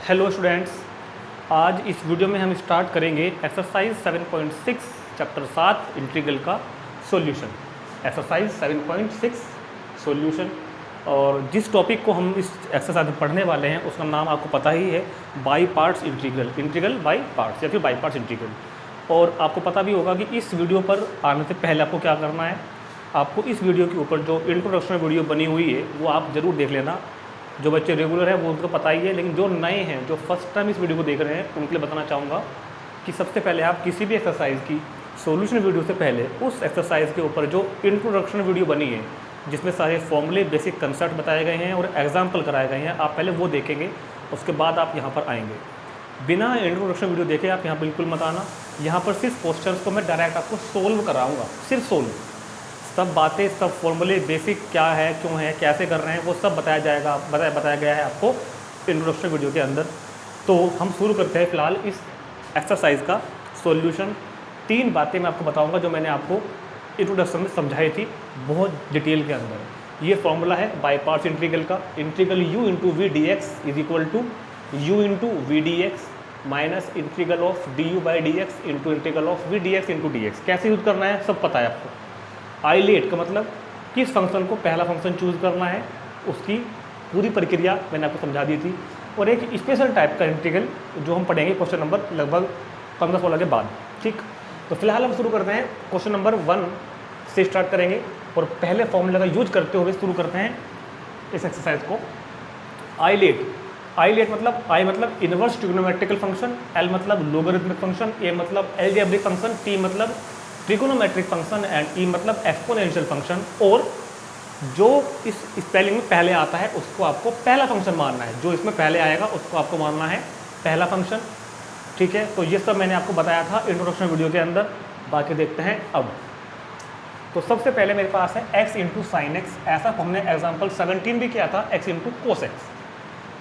Hello students, आज इस video में हम स्टार्ट करेंगे एक्सरसाइज 7.6 चैप्टर 7 इंटीग्रल का सॉल्यूशन। Exercise 7.6 solution. और जिस टॉपिक को हम इस एक्सरसाइज में पढ़ने वाले हैं उसका नाम आपको पता ही है, by parts integral, integral by parts या फिर बाई पार्ट्स इंटीग्रल। और आपको पता भी होगा कि इस वीडियो पर आने से पहले आपको क्या करना है, आपको इस वीडियो के ऊपर जो इंट्रोडक्शन वीडियो बनी हुई है वो आप ज़रूर देख लेना। जो बच्चे रेगुलर हैं वो उनको पता ही है, लेकिन जो नए हैं, जो फर्स्ट टाइम इस वीडियो को देख रहे हैं, उनके लिए बताना चाहूँगा कि सबसे पहले आप किसी भी एक्सरसाइज की सॉल्यूशन वीडियो से पहले उस एक्सरसाइज के ऊपर जो इंट्रोडक्शन वीडियो बनी है जिसमें सारे फॉर्मूले, बेसिक कंसेप्ट बताए गए हैं और एग्जाम्पल कराए गए हैं, आप पहले वो देखेंगे, उसके बाद आप यहाँ पर आएंगे। बिना इंट्रोडक्शन वीडियो देखे आप यहाँ बिल्कुल मत आना। यहाँ पर सिर्फ क्वेश्चंस को मैं डायरेक्ट आपको सोल्व कराऊँगा, सिर्फ सोल्व। सब बातें, सब फॉर्मूले, बेसिक क्या है, क्यों है, कैसे कर रहे हैं, वो सब बताया जाएगा, बताया गया है आपको इंट्रोडक्शन वीडियो के अंदर। तो हम शुरू करते हैं फ़िलहाल इस एक्सरसाइज का सॉल्यूशन। 3 बातें मैं आपको बताऊंगा जो मैंने आपको इंट्रोडक्शन में समझाई थी बहुत डिटेल के अंदर। ये फॉर्मूला है बाई पार्ट्स इंटीग्रल का, integral u into V D x is equal to U into V D X minus integral of D U by D x into integral of V D x into D X. कैसे use करना है सब पता है आपको। Islet का मतलब किस फंक्शन को पहला फंक्शन चूज़ करना है, उसकी पूरी प्रक्रिया मैंने आपको समझा दी थी। और एक स्पेशल टाइप का इंटीग्रल जो हम पढ़ेंगे क्वेश्चन नंबर लगभग 15-16 के बाद। ठीक, तो फिलहाल हम शुरू करते हैं क्वेश्चन नंबर 1 से स्टार्ट करेंगे और पहले फॉर्मूला का यूज करते हुए शुरू करते हैं इस एक्सरसाइज को। आइलेट मतलब आई मतलब इनवर्स ट्रिग्नोमेट्रिकल फंक्शन, एल मतलब लोगरिथमिक फंक्शन, ए मतलब अलजेब्रिक फंक्शन, टी मतलब ट्रिगोनोमेट्रिक फंक्शन एंड ई मतलब एक्सपोनेंशियल फंक्शन। और जो इस स्पेलिंग में पहले आता है उसको आपको पहला फंक्शन मानना है, जो इसमें पहले आएगा उसको आपको मानना है पहला फंक्शन। ठीक है, तो ये सब मैंने आपको बताया था इंट्रोडक्शन वीडियो के अंदर। बाकी देखते हैं अब। तो सबसे पहले मेरे पास है x इंटू साइन एक्स। ऐसा हमने एग्जाम्पल 17 भी किया था, x इंटू कोस एक्स।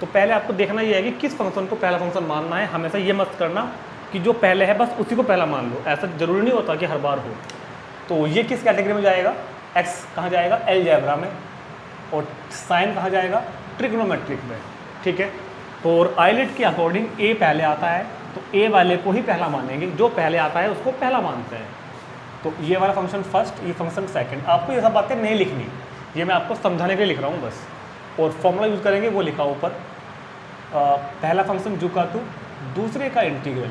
तो पहले आपको देखना ये है कि किस फंक्शन को पहला फंक्शन मानना है। हमेशा ये मत करना कि जो पहले है बस उसी को पहला मान लो, ऐसा ज़रूरी नहीं होता कि हर बार हो। तो ये किस कैटेगरी में जाएगा, x कहाँ जाएगा, अलजेब्रा में, और साइन कहाँ जाएगा, ट्रिग्नोमेट्रिक में। ठीक है, तो और आइलेट के अकॉर्डिंग a पहले आता है तो a वाले को ही पहला मानेंगे, जो पहले आता है उसको पहला मानते हैं। तो ये वाला फंक्शन फर्स्ट, ये फंक्शन सेकंड। आपको ये सब बातें नहीं लिखनी, ये मैं आपको समझाने के लिए लिख रहा हूँ बस। और फॉर्मूला यूज़ करेंगे वो लिखा ऊपर, पहला फंक्शन जू का टू दूसरे का इंटीग्रल,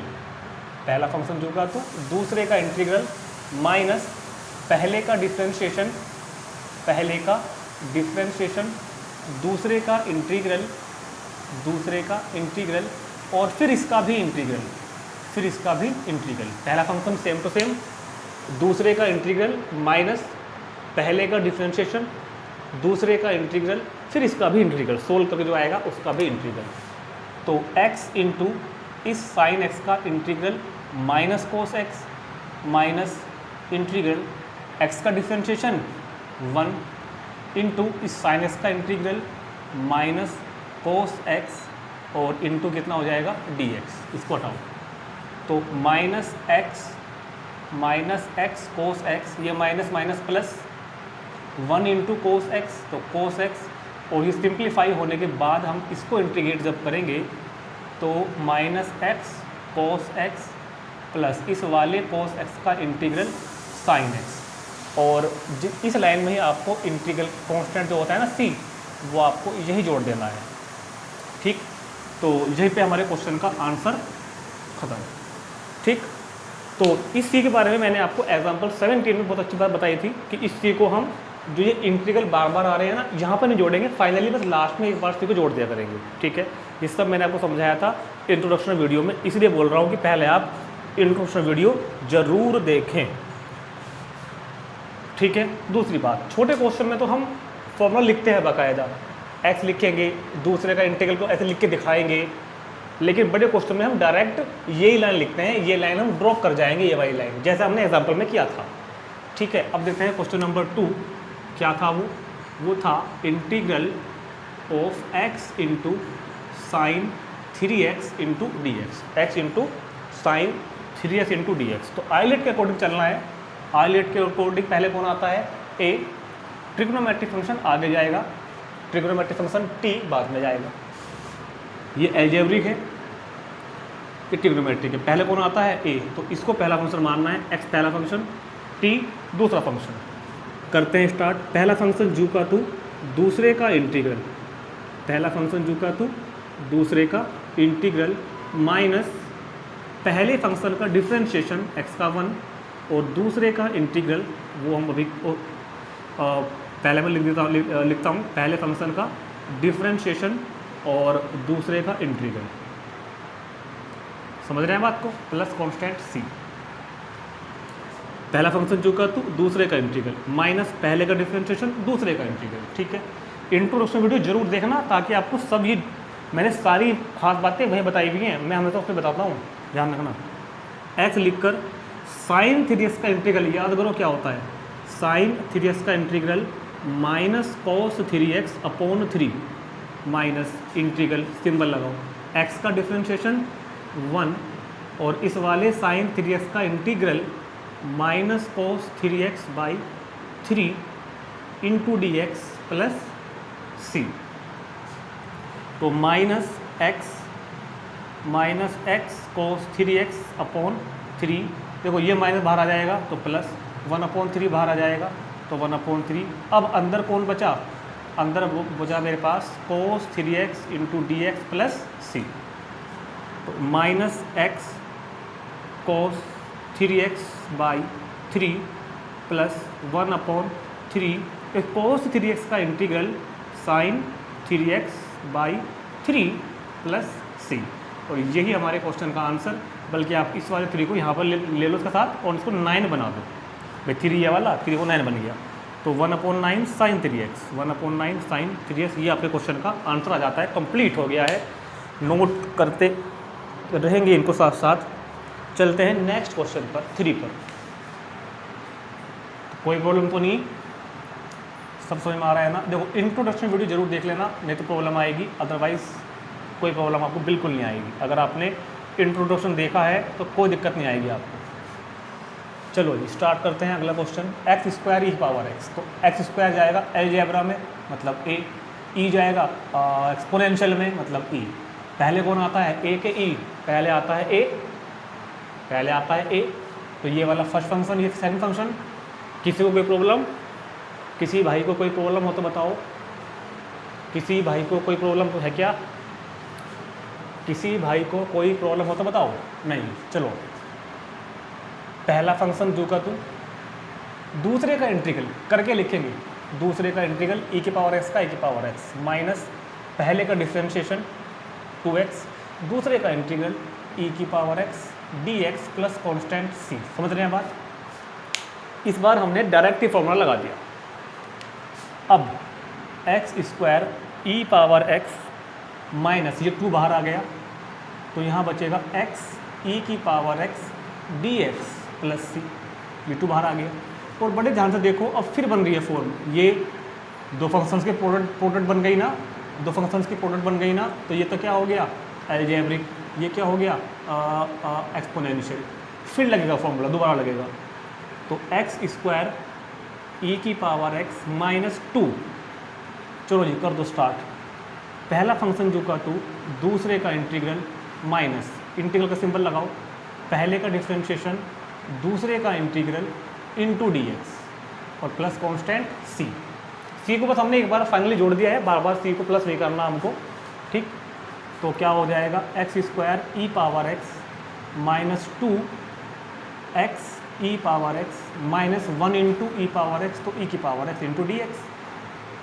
पहला फंक्शन जू का टू दूसरे का इंटीग्रल माइनस पहले का डिफरेंशिएशन, पहले का डिफरेंशिएशन, दूसरे का इंटीग्रल, दूसरे का इंटीग्रल, और फिर इसका भी इंटीग्रल, फिर इसका भी इंटीग्रल। पहला फंक्शन सेम टू सेम, दूसरे का इंटीग्रल माइनस पहले का डिफरेंशिएशन, दूसरे का इंटीग्रल, फिर इसका भी इंटीग्रल, सोल्व करके जो आएगा उसका भी इंटीग्रल। तो x इंटू इस साइन x का इंटीग्रल माइनस कोस x माइनस इंटीग्रल x का डिफरेंशिएशन 1 इंटू इस साइन x का इंटीग्रल माइनस कोस x और इंटू कितना हो जाएगा dx। इसको हटाओ तो माइनस x कोस x, ये minus minus plus 1 into cos x, तो कोस x, और ये सिंप्लीफाई होने के बाद हम इसको इंटीग्रेट जब करेंगे तो माइनस x कोस x प्लस इस वाले कोस x का इंटीग्रल साइन x। और इस लाइन में ही आपको इंटीग्रल कांस्टेंट जो होता है ना c, वो आपको यही जोड़ देना है। ठीक, तो यहीं पे हमारे क्वेश्चन का आंसर खत्म। ठीक, तो इस c के बारे में मैंने आपको एग्जाम्पल 17 में बहुत अच्छी बात बताई थी कि इस c को हम जो ये इंटीग्रल बार बार आ रहे हैं ना, यहाँ पर नहीं जोड़ेंगे, फाइनली बस लास्ट में एक बार सी को जोड़ दिया करेंगे। ठीक है, ये सब मैंने आपको समझाया था इंट्रोडक्शन वीडियो में, इसलिए बोल रहा हूँ कि पहले आप इंट्रोडक्शन वीडियो ज़रूर देखें। ठीक है, दूसरी बात, छोटे क्वेश्चन में तो हम फॉर्मूला लिखते हैं बाकायदा, x लिखेंगे, दूसरे का इंटीग्रल को ऐसे लिख के दिखाएंगे, लेकिन बड़े क्वेश्चन में हम डायरेक्ट यही लाइन लिखते हैं, ये लाइन हम ड्रॉप कर जाएंगे, ये वाली लाइन, जैसे हमने एग्जाम्पल में किया था। ठीक है, अब देखते हैं क्वेश्चन नंबर 2 क्या था। वो था integral of x into sign 3x into D x, x into sine 3x into D x. तो आइलेट के अकॉर्डिंग चलना है। आइलेट के अकॉर्डिंग पहले कौन आता है, a, ट्रिग्नोमेट्रिक फंक्शन आगे जाएगा, ट्रिग्नोमेट्रिक फंक्शन t बाद में जाएगा। ये अलजेब्रिक है, ये ट्रिग्नोमेट्रिक है। पहले कौन आता है? ए, तो इसको पहला फंक्शन मानना है, एक्स पहला फंक्शन, टी दूसरा फंक्शन। करते हैं स्टार्ट। पहला फंक्शन जू का टू, दूसरे का इंटीग्रल, पहला फंक्शन जू का टू, दूसरे का इंटीग्रल माइनस पहले फंक्शन का डिफरेंशिएशन एक्स का 1 और दूसरे का इंटीग्रल, वो हम अभी पहले मैं लिखता हूँ पहले फंक्शन का डिफरेंशिएशन और दूसरे का इंटीग्रल, समझ रहे हैं बात को, प्लस कांस्टेंट सी। पहला फंक्शन जो का टू, दूसरे का इंटीग्रल माइनस पहले का डिफरेंशिएशन, दूसरे का इंटीग्रल। ठीक है, इंट्रोडक्शन वीडियो जरूर देखना ताकि आपको सब ये मैंने सारी खास बातें वहीं बताई हुई हैं, मैं हमेशा उसमें बताता हूँ, ध्यान रखना। एक्स लिखकर साइन 3x का इंटीग्रल याद करो क्या होता है, साइन 3x का integral minus cos 3x upon 3 minus integral, symbol लगाओ, x का डिफरेंशिएशन 1 और इस वाले साइन 3x का integral minus cos 3x by 3 into D x plus सी। तो minus x cos 3x upon 3, देखो ये माइनस बाहर आ जाएगा तो प्लस 1/3 बाहर आ जाएगा तो 1/3। अब अंदर कौन बचा? अंदर बचा मेरे पास cos 3x into D x plus सी। तो minus x cos 3x by 3 plus 1/3, cos 3x का integral sine 3x by 3 plus c. और यही हमारे क्वेश्चन का आंसर, बल्कि आप इस वाले 3 को यहाँ पर ले लो इसके साथ और इसको 9 बना दो भाई, 3 ये वाला 3 को 9 बन गया तो 1/9 साइन 3x, 1/9 साइन 3x, ये आपके क्वेश्चन का आंसर आ जाता है, कंप्लीट हो गया है। नोट करते रहेंगे इनको साथ साथ। चलते हैं नेक्स्ट क्वेश्चन पर, 3 पर। कोई प्रॉब्लम तो नहीं, सब समझ में आ रहा है ना? देखो इंट्रोडक्शन वीडियो जरूर देख लेना, नहीं तो प्रॉब्लम आएगी, अदरवाइज कोई प्रॉब्लम आपको बिल्कुल नहीं आएगी। अगर आपने इंट्रोडक्शन देखा है तो कोई दिक्कत नहीं आएगी आपको। चलो जी स्टार्ट करते हैं अगला क्वेश्चन। एक्स स्क्वायर ई पावर एक्स, तो एक्स स्क्वायर जाएगा अलजेब्रा में मतलब ए, ई जाएगा एक्सपोनेंशियल में मतलब ई। पहले कौन आता है? ए के ई, पहले आता है ए, पहले आता है ए। तो ये वाला फर्स्ट फंक्शन, ये सेकंड फंक्शन। किसी को कोई प्रॉब्लम, किसी भाई को कोई प्रॉब्लम हो तो बताओ, किसी भाई को कोई प्रॉब्लम है क्या? किसी भाई को कोई प्रॉब्लम हो तो बताओ। नहीं, चलो पहला फंक्शन जो का टू, दूसरे का इंटीग्रल करके लिखेंगे, दूसरे का इंटीग्रल ई की पावर एक्स का ई की पावर एक्स माइनस पहले का डिफरेंशिएशन 2x, दूसरे का इंटीग्रल ई की power x d x plus constant c. समझ रहे हैं बात? इस बार हमने डायरेक्ट ही फॉर्मूला लगा दिया। अब एक्स स्क्वायर ई पावर एक्स माइनस ये 2 बाहर आ गया तो यहाँ बचेगा एक्स ई की power x d x plus c, ये 2 बाहर आ गया। और बड़े ध्यान से देखो, अब फिर बन रही है फॉर्म, ये दो फंक्शंस के प्रोडक्ट बन गई ना, दो फंक्शंस की प्रोडक्ट बन गई ना, तो ये तो क्या हो गया? अलजेब्रिक। ये क्या हो गया? एक्सपोनेंशियल। फिर लगेगा फॉर्मूला, दोबारा लगेगा। तो एक्स स्क्वायर ई की पावर एक्स माइनस 2, चलो जी कर दो स्टार्ट। पहला फंक्शन जो का 2, दूसरे का इंटीग्रल माइनस इंटीग्रल का सिंबल लगाओ, पहले का डिफरेंशिएशन, दूसरे का इंटीग्रल इनटू डी एक्स और प्लस कांस्टेंट सी। सी को बस हमने एक बार फाइनली जोड़ दिया है, बार बार सी को प्लस नहीं करना हमको, ठीक? तो क्या हो जाएगा? एक्स स्क्वायर ई पावर एक्स माइनस 2 एक्स ई पावर एक्स माइनस 1 इंटू ई पावर एक्स, तो ई की power x into D x.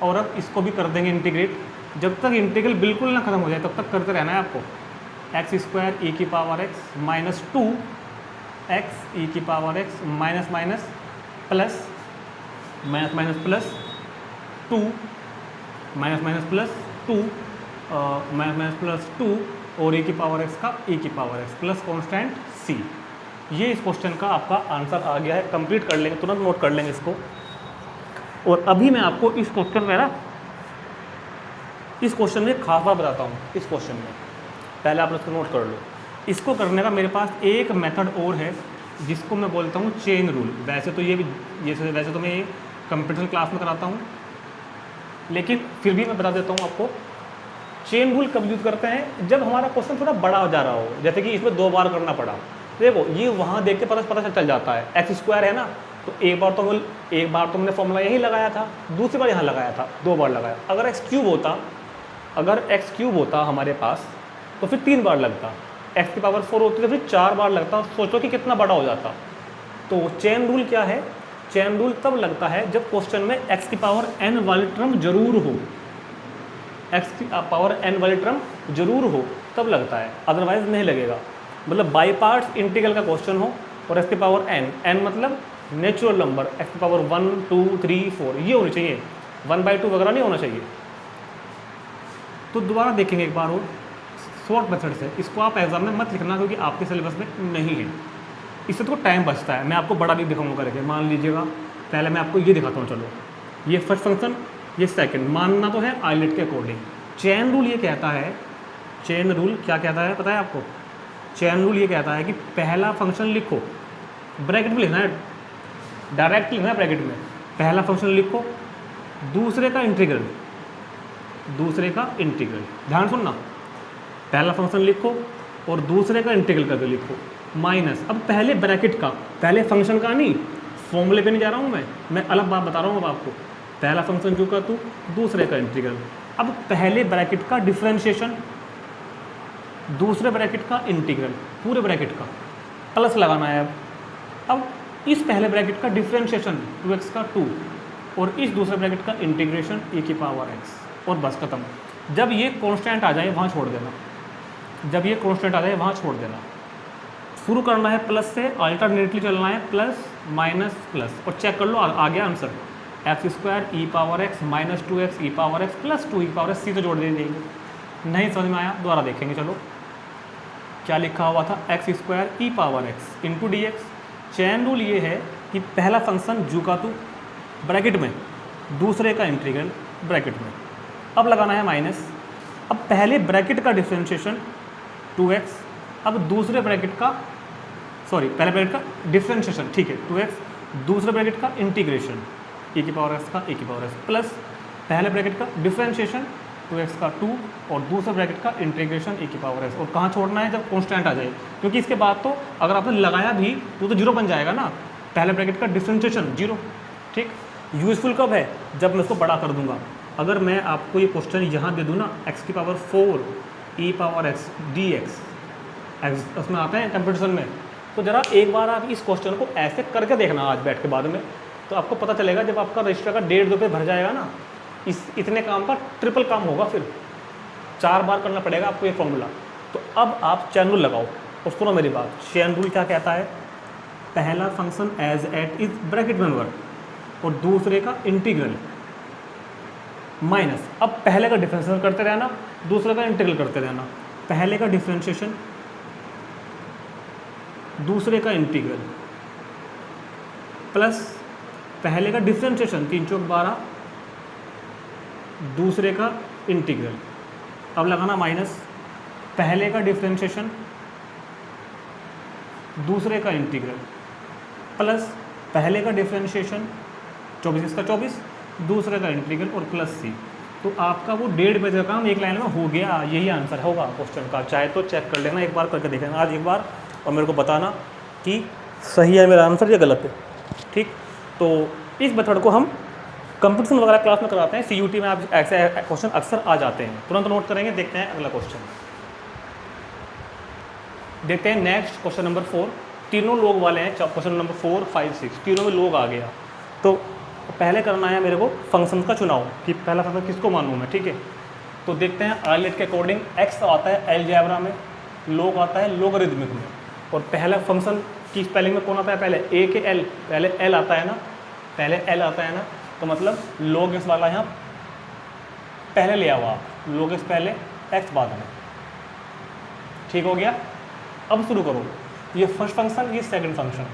और अब इसको भी कर देंगे इंटीग्रेट, जब तक इंटीग्रल बिल्कुल ना खत्म हो जाए तब तक करते रहना है आपको। एक्स स्क्वायर ई की power x minus 2 x e की power x minus minus plus minus minus plus 2 minus minus plus 2 minus minus plus 2 और ई की पावर एक्स का ई की पावर एक्स प्लस कॉन्स्टेंट सी। ये इस क्वेश्चन का आपका आंसर आ गया है। कंप्लीट कर लेंगे, तुरंत नोट कर लेंगे इसको। और अभी मैं आपको इस क्वेश्चन में ना, इस क्वेश्चन में खास बात बताता हूँ। इस क्वेश्चन में पहले आप इसको नोट कर लो। इसको करने का मेरे पास एक मेथड और है जिसको मैं बोलता हूँ चेन रूल। वैसे तो वैसे तो मैं ये कंप्यूटर क्लास में कराता हूँ, लेकिन फिर भी मैं बता देता हूँ आपको। चेन रूल कब यूज़ करते हैं, जब हमारा क्वेश्चन थोड़ा बड़ा हो जा रहा हो, जैसे कि इसमें 2 बार करना पड़ा। देखो ये वहाँ देख के पता चल जाता है, एक्स स्क्वायर है ना, तो एक बार तो हमने फॉर्मूला यही लगाया था, दूसरी बार यहाँ लगाया था, 2 बार लगाया। अगर एक्स क्यूब होता हमारे पास तो फिर 3 बार लगता, एक्स की पावर 4 होती तो फिर 4 बार लगता। सोचो कि कितना बड़ा हो जाता। तो चेन रूल क्या है, चेन रूल तब लगता है जब क्वेश्चन में एक्स की पावर n वाली टर्म जरूर हो, एक्स की पावर n वाली टर्म जरूर हो तब लगता है, अदरवाइज नहीं लगेगा। मतलब बाई पार्ट्स इंटीग्रल का क्वेश्चन हो और एक्स की पावर n मतलब नेचुरल नंबर, एक्स की पावर 1 2 3 4 ये होनी चाहिए, 1/2 वगैरह नहीं होना चाहिए। तो दोबारा देखेंगे एक बार और शॉर्ट मेथड से। इसको आप एग्जाम में मत लिखना क्योंकि आपके सिलेबस में नहीं है, इससे तो टाइम बचता है। मैं आपको बड़ा भी दिखाऊंगा करके, मान लीजिएगा पहले मैं आपको ये दिखाता हूँ। चलो ये फर्स्ट फंक्शन, ये सेकंड, मानना तो है आइलेट के अकॉर्डिंग। चेन रूल ये कहता है, चेन रूल क्या कहता है पता है आपको? चेन रूल ये कहता है कि पहला फंक्शन लिखो, ब्रैकेट में लिखना है, डायरेक्ट लिखना है ब्रैकेट में, पहला फंक्शन लिखो, दूसरे का इंटीग्रल, ध्यान सुनना, पहला फंक्शन लिखो और दूसरे का इंटीग्रल करके लिखो, माइनस, अब पहले ब्रैकेट का, पहले फंक्शन का नहीं, फॉर्मूले पे नहीं जा रहा हूँ मैं अलग बात बता रहा हूँ अब आपको। पहला फंक्शन क्यों कर तू, दूसरे का इंटीग्रल, अब पहले ब्रैकेट का डिफरेंशिएशन, दूसरे ब्रैकेट का इंटीग्रल, पूरे ब्रैकेट का प्लस लगाना है। अब इस पहले ब्रैकेट का डिफरेंशिएशन 2x का 2 और इस दूसरे ब्रैकेट का इंटीग्रेशन e की पावर x, और बस खत्म। जब ये कांस्टेंट आ जाए वहाँ छोड़ देना, जब ये कांस्टेंट आ जाए वहाँ छोड़ देना। शुरू करना है प्लस से, अल्टरनेटली चलना है प्लस माइनस प्लस, और चेक कर लो आ गया answer, x² e power x minus 2x e power x plus 2 e power x, सीधे जोड़ देंगे। नहीं समझ में आया दोबारा देखेंगे। चलो क्या लिखा हुआ था, x² e power x into D x. Chain rule ये है कि पहला फंक्शन जू का तू ब्रैकेट में, दूसरे का इंटीग्रल ब्रैकेट में, अब लगाना है माइनस, अब पहले ब्रैकेट का डिफरेंशिएशन 2x, अब दूसरे ब्रैकेट का, सॉरी पहले ब्रैकेट का डिफरेंशिएशन, ठीक है 2x, दूसरे ब्रैकेट का इंटीग्रेशन e की पावर x का e की पावर x, प्लस पहले ब्रैकेट का डिफरेंशिएशन 2x का 2 और दूसरे ब्रैकेट का इंटीग्रेशन e की पावर x। और कहाँ छोड़ना है, जब कांस्टेंट आ जाए, क्योंकि इसके बाद तो अगर आपने लगाया भी तो जीरो बन जाएगा ना, पहले ब्रैकेट का डिफरेंशिएशन जीरो। ठीक, यूजफुल कब है, जब मैं इसको बड़ा कर दूंगा। अगर मैं आपको ये क्वेश्चन यहाँ दे दूँ ना, x की power 4 e power x dx, उसमें आते हैं कंपटीशन में, तो ज़रा एक बार आप इस क्वेश्चन को ऐसे करके देखना आज बैठ के बाद में, तो आपको पता चलेगा जब आपका रजिस्टर का 1.5 रुपये भर जाएगा ना, इतने काम का ट्रिपल काम होगा, फिर 4 बार करना पड़ेगा आपको ये फॉर्मूला। तो अब आप चैन रूल लगाओ, और सुनो मेरी बात, चैन रूल क्या कहता है, पहला function as it is bracket में वर्क और दूसरे का इंटीग्रल माइनस, अब पहले का डिफरेंशिएशन करते रहना, दूसरे का इंटीग्रल करते रहना, पहले का डिफरेंशिएशन, दूसरे का इंटीग्रल, प्लस पहले का डिफरेंशिएशन 3 चौक 12, दूसरे का इंटीग्रल, अब लगाना माइनस, पहले का डिफरेंशिएशन, दूसरे का इंटीग्रल, प्लस पहले का डिफरेंशिएशन 24 का 24, दूसरे का इंटीग्रल और प्लस सी। तो आपका वो 1.5 पेज का काम एक लाइन में हो गया, यही आंसर होगा क्वेश्चन का। चाहे तो चेक कर लेना, एक बार करके देख लेना आज एक बार, और मेरे को बताना कि सही है मेरा आंसर या गलत है। ठीक, तो इस मेथड को हम कंपटीशन वगैरह क्लास में कराते हैं, CUT में आप ऐसे क्वेश्चन अक्सर आ जाते हैं, तुरंत नोट करेंगे। देखते हैं अगला क्वेश्चन, देखते हैं नेक्स्ट क्वेश्चन नंबर 4। तीनों लोग वाले हैं, क्वेश्चन नंबर 4 5 6 तीनों में लोग आ गया। तो पहले करना है मेरे को फंक्शन का चुनाव कि पहला फंक्शन किसको मानूँ मैं। ठीक है, तो देखते हैं आइलेट के अकॉर्डिंग x आता है अलजेब्रा में, लोग आता है लोगरिथमिक में, और पहला फंक्शन की स्पेलिंग में कौन आता है, पहले a के l, पहले l आता है ना, पहले l आता है ना, तो मतलब log x वाला यहाँ पहले ले आओ आप, log x पहले x बाद में। ठीक हो गया, अब शुरू करो। ये फर्स्ट फंक्शन, ये सेकंड फंक्शन,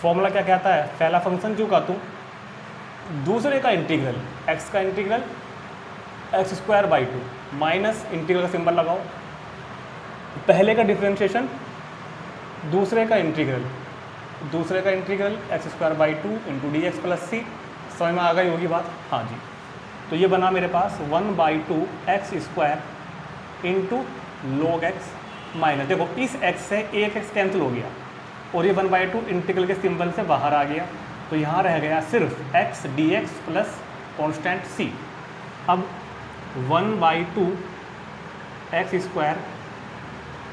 फॉर्मूला क्या कहता है, पहला फंक्शन जो का तू, दूसरे का इंटीग्रल, x का इंटीग्रल x²/2 माइनस इंटीग्रल का सिंबल लगाओ, पहले का डिफरेंशिएशन, दूसरे का integral, x²/2 into D x plus c. समझ में आ गई होगी बात, हाँ जी। तो ये बना मेरे पास 1/2 x² into log x minus, देखो इस x से एक x कैंसिल हो गया और ये 1/2 इंटीग्रल के सिंबल से बाहर आ गया, तो यहाँ रह गया सिर्फ x dx plus constant c। अब 1/2 x square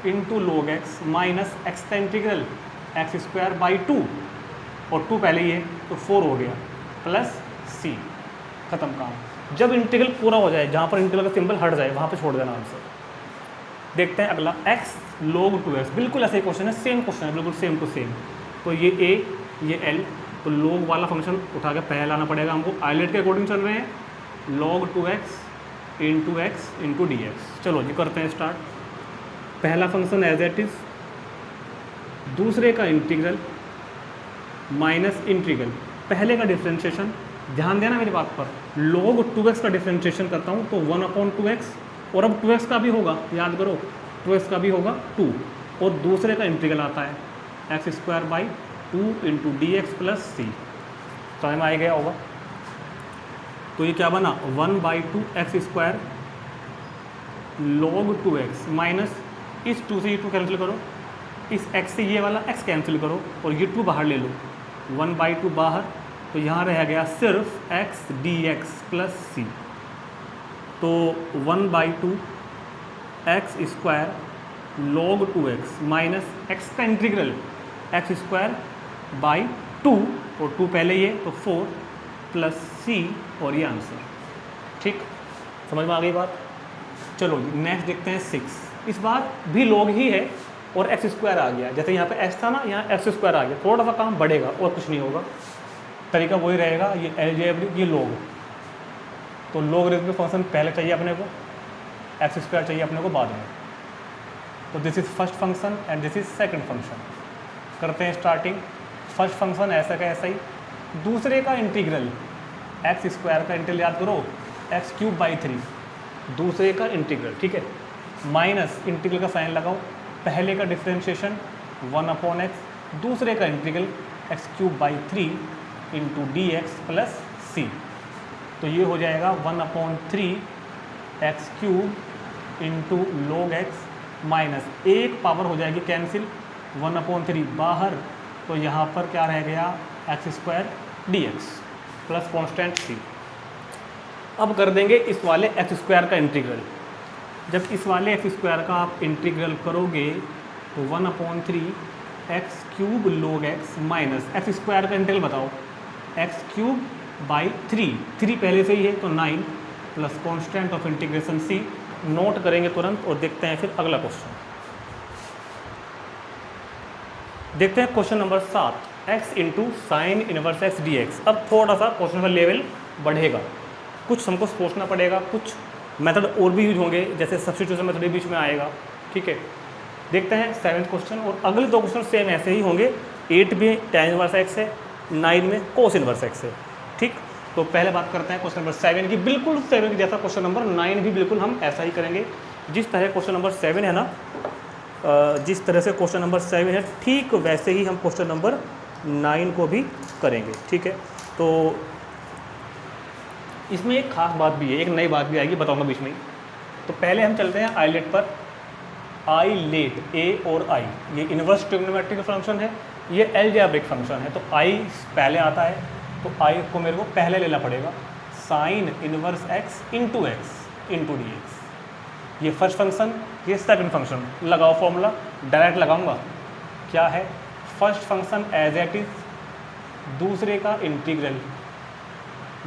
into log x minus x का इंटीग्रल एक्स स्क्वायर बाई 2 और 2 पहले ही है तो 4 हो गया प्लस c, खत्म काम। जब इंटीग्रल पूरा हो जाए, जहाँ पर इंटीग्रल का सिंबल हट जाए वहाँ पे छोड़ देना आंसर। देखते हैं अगला, x log 2x, बिल्कुल ऐसे ही क्वेश्चन है, सेम क्वेश्चन है, बिल्कुल सेम टू सेम। तो ये a ये l, तो log वाला फंक्शन उठा के पहले लाना पड़ेगा हमको, आइलेट के अकॉर्डिंग चल रहे हैं, log 2x into X into D x. चलो जी करते हैं स्टार्ट। पहला फंक्शन एज इट इज़, दूसरे का इंटीग्रल माइनस इंटीग्रल, पहले का डिफ्रेंशिएशन, ध्यान देना मेरी बात पर, log 2x का डिफ्रेंशिएशन करता हूँ तो 1/2x, और अब 2x का भी होगा, याद करो 2x का भी होगा 2, और दूसरे का इंटीग्रल आता है x square by 2 into D x plus c. समझ में आ गया होगा। तो ये क्या बना 1/2 x square log 2x minus इस 2 से ये 2 कैंसिल करो, इस x से ये वाला x कैंसिल करो और ये 2 बाहर ले लो, 1/2 बाहर, तो यहाँ रह गया सिर्फ x dx प्लस c। तो 1/2 x square log 2x minus x का इंटीग्रल एक्स स्क्वायर बाई 2 और 2 पहले ही है तो 4 प्लस c, और ये आंसर। ठीक, समझ में आ गई बात। चलो नेक्स्ट देखते हैं 6। इस बार भी log ही है और एक्स स्क्वायर आ गया, जैसे यहाँ पे x था ना, यहाँ एक्स स्क्वायर आ गया, थोड़ा सा काम बढ़ेगा और कुछ नहीं होगा, तरीका वही रहेगा, ये अलजेब्रिक, ये log। तो लॉगरिथमिक फंक्शन पहले चाहिए अपने को, एक्स स्क्वायर चाहिए अपने को बाद में। तो this is first function and this is second function. करते हैं स्टार्टिंग। फर्स्ट फंक्शन ऐसा का ऐसा ही, दूसरे का इंटीग्रल एक्स स्क्वायर का इंटीग्रल याद करो x³/3, दूसरे का इंटीग्रल, ठीक है, माइनस इंटीग्रल का साइन लगाओ, पहले का डिफ्रेंशिएशन 1/x, दूसरे का integral x³/3 into D x plus सी। तो ये हो जाएगा 1/3 x³ into log x minus एक पावर हो जाएगी कैंसिल, 1/3 बाहर, तो यहाँ पर क्या रह गया x² dx plus constant c। अब कर देंगे इस वाले x² का इंटीग्रल। जब इस वाले x² का आप इंटीग्रल करोगे तो 1/3 x³ log x minus x² का इंटीग्रल बताओ, x³/3, 3 पहले से ही है तो 9 plus constant of integration c। Note करेंगे तुरंत और देखते हैं फिर अगला क्वेश्चन। देखते हैं question number 7, x into sine inverse x dx। अब थोड़ा सा क्वेश्चन का लेवल बढ़ेगा, कुछ हमको सोचना पड़ेगा, कुछ मेथड और भी यूज होंगे, जैसे सब्स्टिट्यूशन मेथड बीच में आएगा, ठीक है। देखते हैं 7th क्वेश्चन, और अगले 2 क्वेश्चन सेम ऐसे ही होंगे। 8 में tan इनवर्स x है, 9 में cos इनवर्स x है, ठीक। तो पहले बात करते हैं क्वेश्चन नंबर 7 की। बिल्कुल 7 की जैसा क्वेश्चन नंबर 9 भी बिल्कुल हम ऐसा ही करेंगे, जिस तरह क्वेश्चन नंबर 7 है ना, जिस तरह से क्वेश्चन नंबर 7 है ठीक वैसे ही हम क्वेश्चन नंबर 9 को भी करेंगे, ठीक है। तो इसमें एक खास बात भी है, एक नई बात भी आएगी, बताऊंगा बीच में ही। तो पहले हम चलते हैं आइलेट पर। आइलेट A और I, ये इनवर्स ट्रिग्नोमेट्रिक फंक्शन है, ये अलजेब्रिक फंक्शन है। तो I पहले आता है, तो I को मेरे को पहले लेना पड़ेगा, sine inverse x into X into D X. ये फर्स्ट फंक्शन, ये सेकंड फंक्शन। लगाओ फॉर्मूला, डायरेक्ट लगाऊंगा। क्या है, first function as it is, दूसरे का इंटीग्रल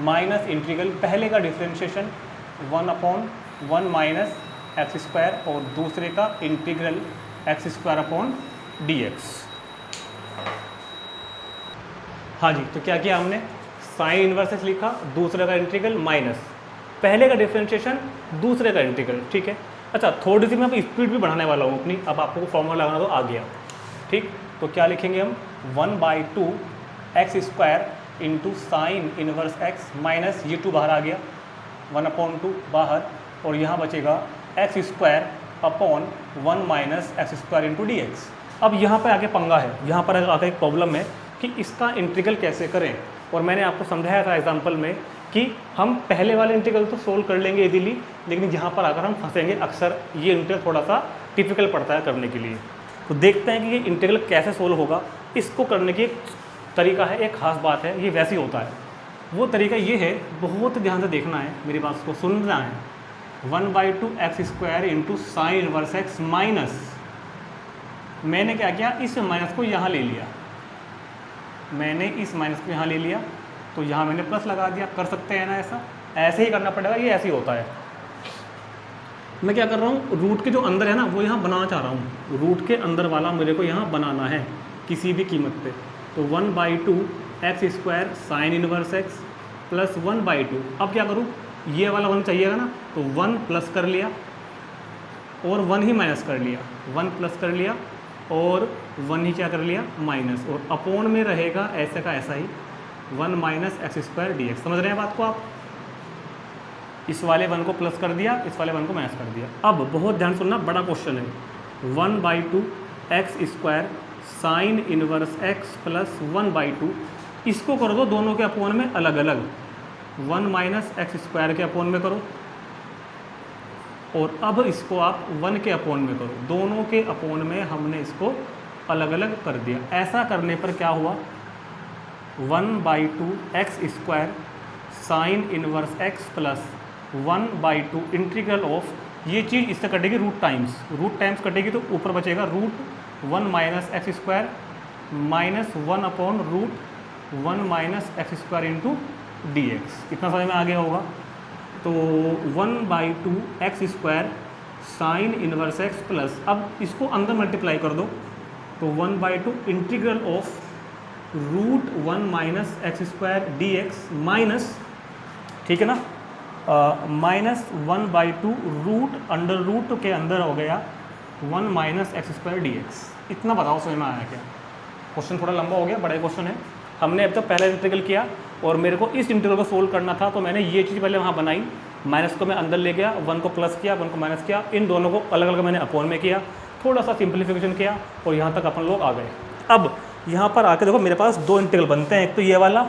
माइनस इंटीग्रल, पहले का डिफ्रेंशिएशन 1/1 माइनस x² और दूसरे का इंटीग्रल x²/dx। हाँ जी, तो क्या किया हमने, साइन इनवर्स x लिखा, दूसरे का इंटीग्रल माइनस पहले का डिफ्रेंशिएशन, दूसरे का इंटीग्रल, ठीक है। अच्छा, थोड़ी सी मैं अब स्पीड भी बढ़ाने वाला हूँ अपनी, अब आपको फॉर्मूला लगाना तो आ गया, ठीक। तो क्या लिखेंगे हम, 1/2 x² into sine inverse x minus ये 2 बाहर आ गया, 1/2 बाहर, और यहाँ बचेगा x²/1 minus x² into D x. अब यहाँ पर आगे पंगा है, यहाँ पर आगे एक प्रॉब्लम है कि इसका इंटीग्रल कैसे करें। और मैंने आपको समझाया था एग्जाम्पल में कि हम पहले वाले इंटीग्रल तो सोल्व कर लेंगे इजीली, लेकिन यहाँ पर आकर हम फंसेंगे अक्सर, ये इंटीग्रल थोड़ा सा डिफिकल्ट पड़ता है करने के लिए। तो देखते हैं कि ये इंटीग्रल कैसे सोल्व होगा। इसको करने की एक तरीका है, एक ख़ास बात है, ये वैसे ही होता है। वो तरीका ये है, बहुत ध्यान से देखना है, मेरी बात को सुनना है। 1/2x² into sine inverse x minus, मैंने क्या किया, इस माइनस को यहाँ ले लिया, मैंने इस माइनस को यहाँ ले लिया, तो यहाँ मैंने प्लस लगा दिया। कर सकते हैं ना ऐसा, ऐसे ही करना पड़ेगा, ये ऐसे ही होता है। मैं क्या कर रहा हूँ, रूट के जो अंदर है ना वो यहाँ बनाना चाह रहा हूँ, रूट के अंदर वाला मेरे को यहाँ बनाना है किसी भी कीमत पे। तो 1/2x² sign inverse x plus 1/2। अब क्या करूँ, ये वाला 1 चाहिएगा ना, तो 1 प्लस कर लिया और 1 ही माइनस कर लिया, 1 प्लस कर लिया और 1 ही क्या कर लिया, माइनस, और अपोन में रहेगा ऐसे का ऐसा ही 1 माइनस x² dx। समझ रहे हैं बात को आप? इस वाले 1 को प्लस कर दिया, इस वाले 1 को माइनस कर दिया। अब बहुत ध्यान सुनना, बड़ा क्वेश्चन है। 1/2x² sign inverse x plus 1/2, इसको कर दो दोनों के अपोन में अलग अलग, 1 माइनस x² के अपोन में करो, और अब इसको आप 1 के अपोन में करो, दोनों के अपोन में हमने इसको अलग अलग कर दिया। ऐसा करने पर क्या हुआ, 1/2x² sign inverse x plus 1/2 integral of, ये चीज़ इससे कटेगी रूट टाइम्स कटेगी, तो ऊपर बचेगा √1 minus x² minus 1 upon √1 minus x² into dx। इतना समझ में आ गया होगा। तो 1/2x² sign inverse x plus, अब इसको अंदर मल्टीप्लाई कर दो, तो 1/2 integral of √1 minus x² dx minus, ठीक है ना, माइनस 1/2 रूट अंडर रूट के अंदर हो गया 1 माइनस x² dx। इतना बताओ समझ में आया क्या? क्वेश्चन थोड़ा लंबा हो गया, बड़ा क्वेश्चन है। हमने अब तक पहला इंटीग्रल किया और मेरे को इस इंटीग्रल को सोल्व करना था, तो मैंने ये चीज़ पहले वहाँ बनाई, माइनस को मैं अंदर ले गया, 1 को प्लस किया, 1 को माइनस किया, इन दोनों को अलग अलग मैंने अपोन में किया, थोड़ा सा सिंप्लीफिकेशन किया और यहाँ तक अपन लोग आ गए। अब यहाँ पर आके देखो मेरे पास 2 इंटीग्रल बनते हैं, एक तो ये वाला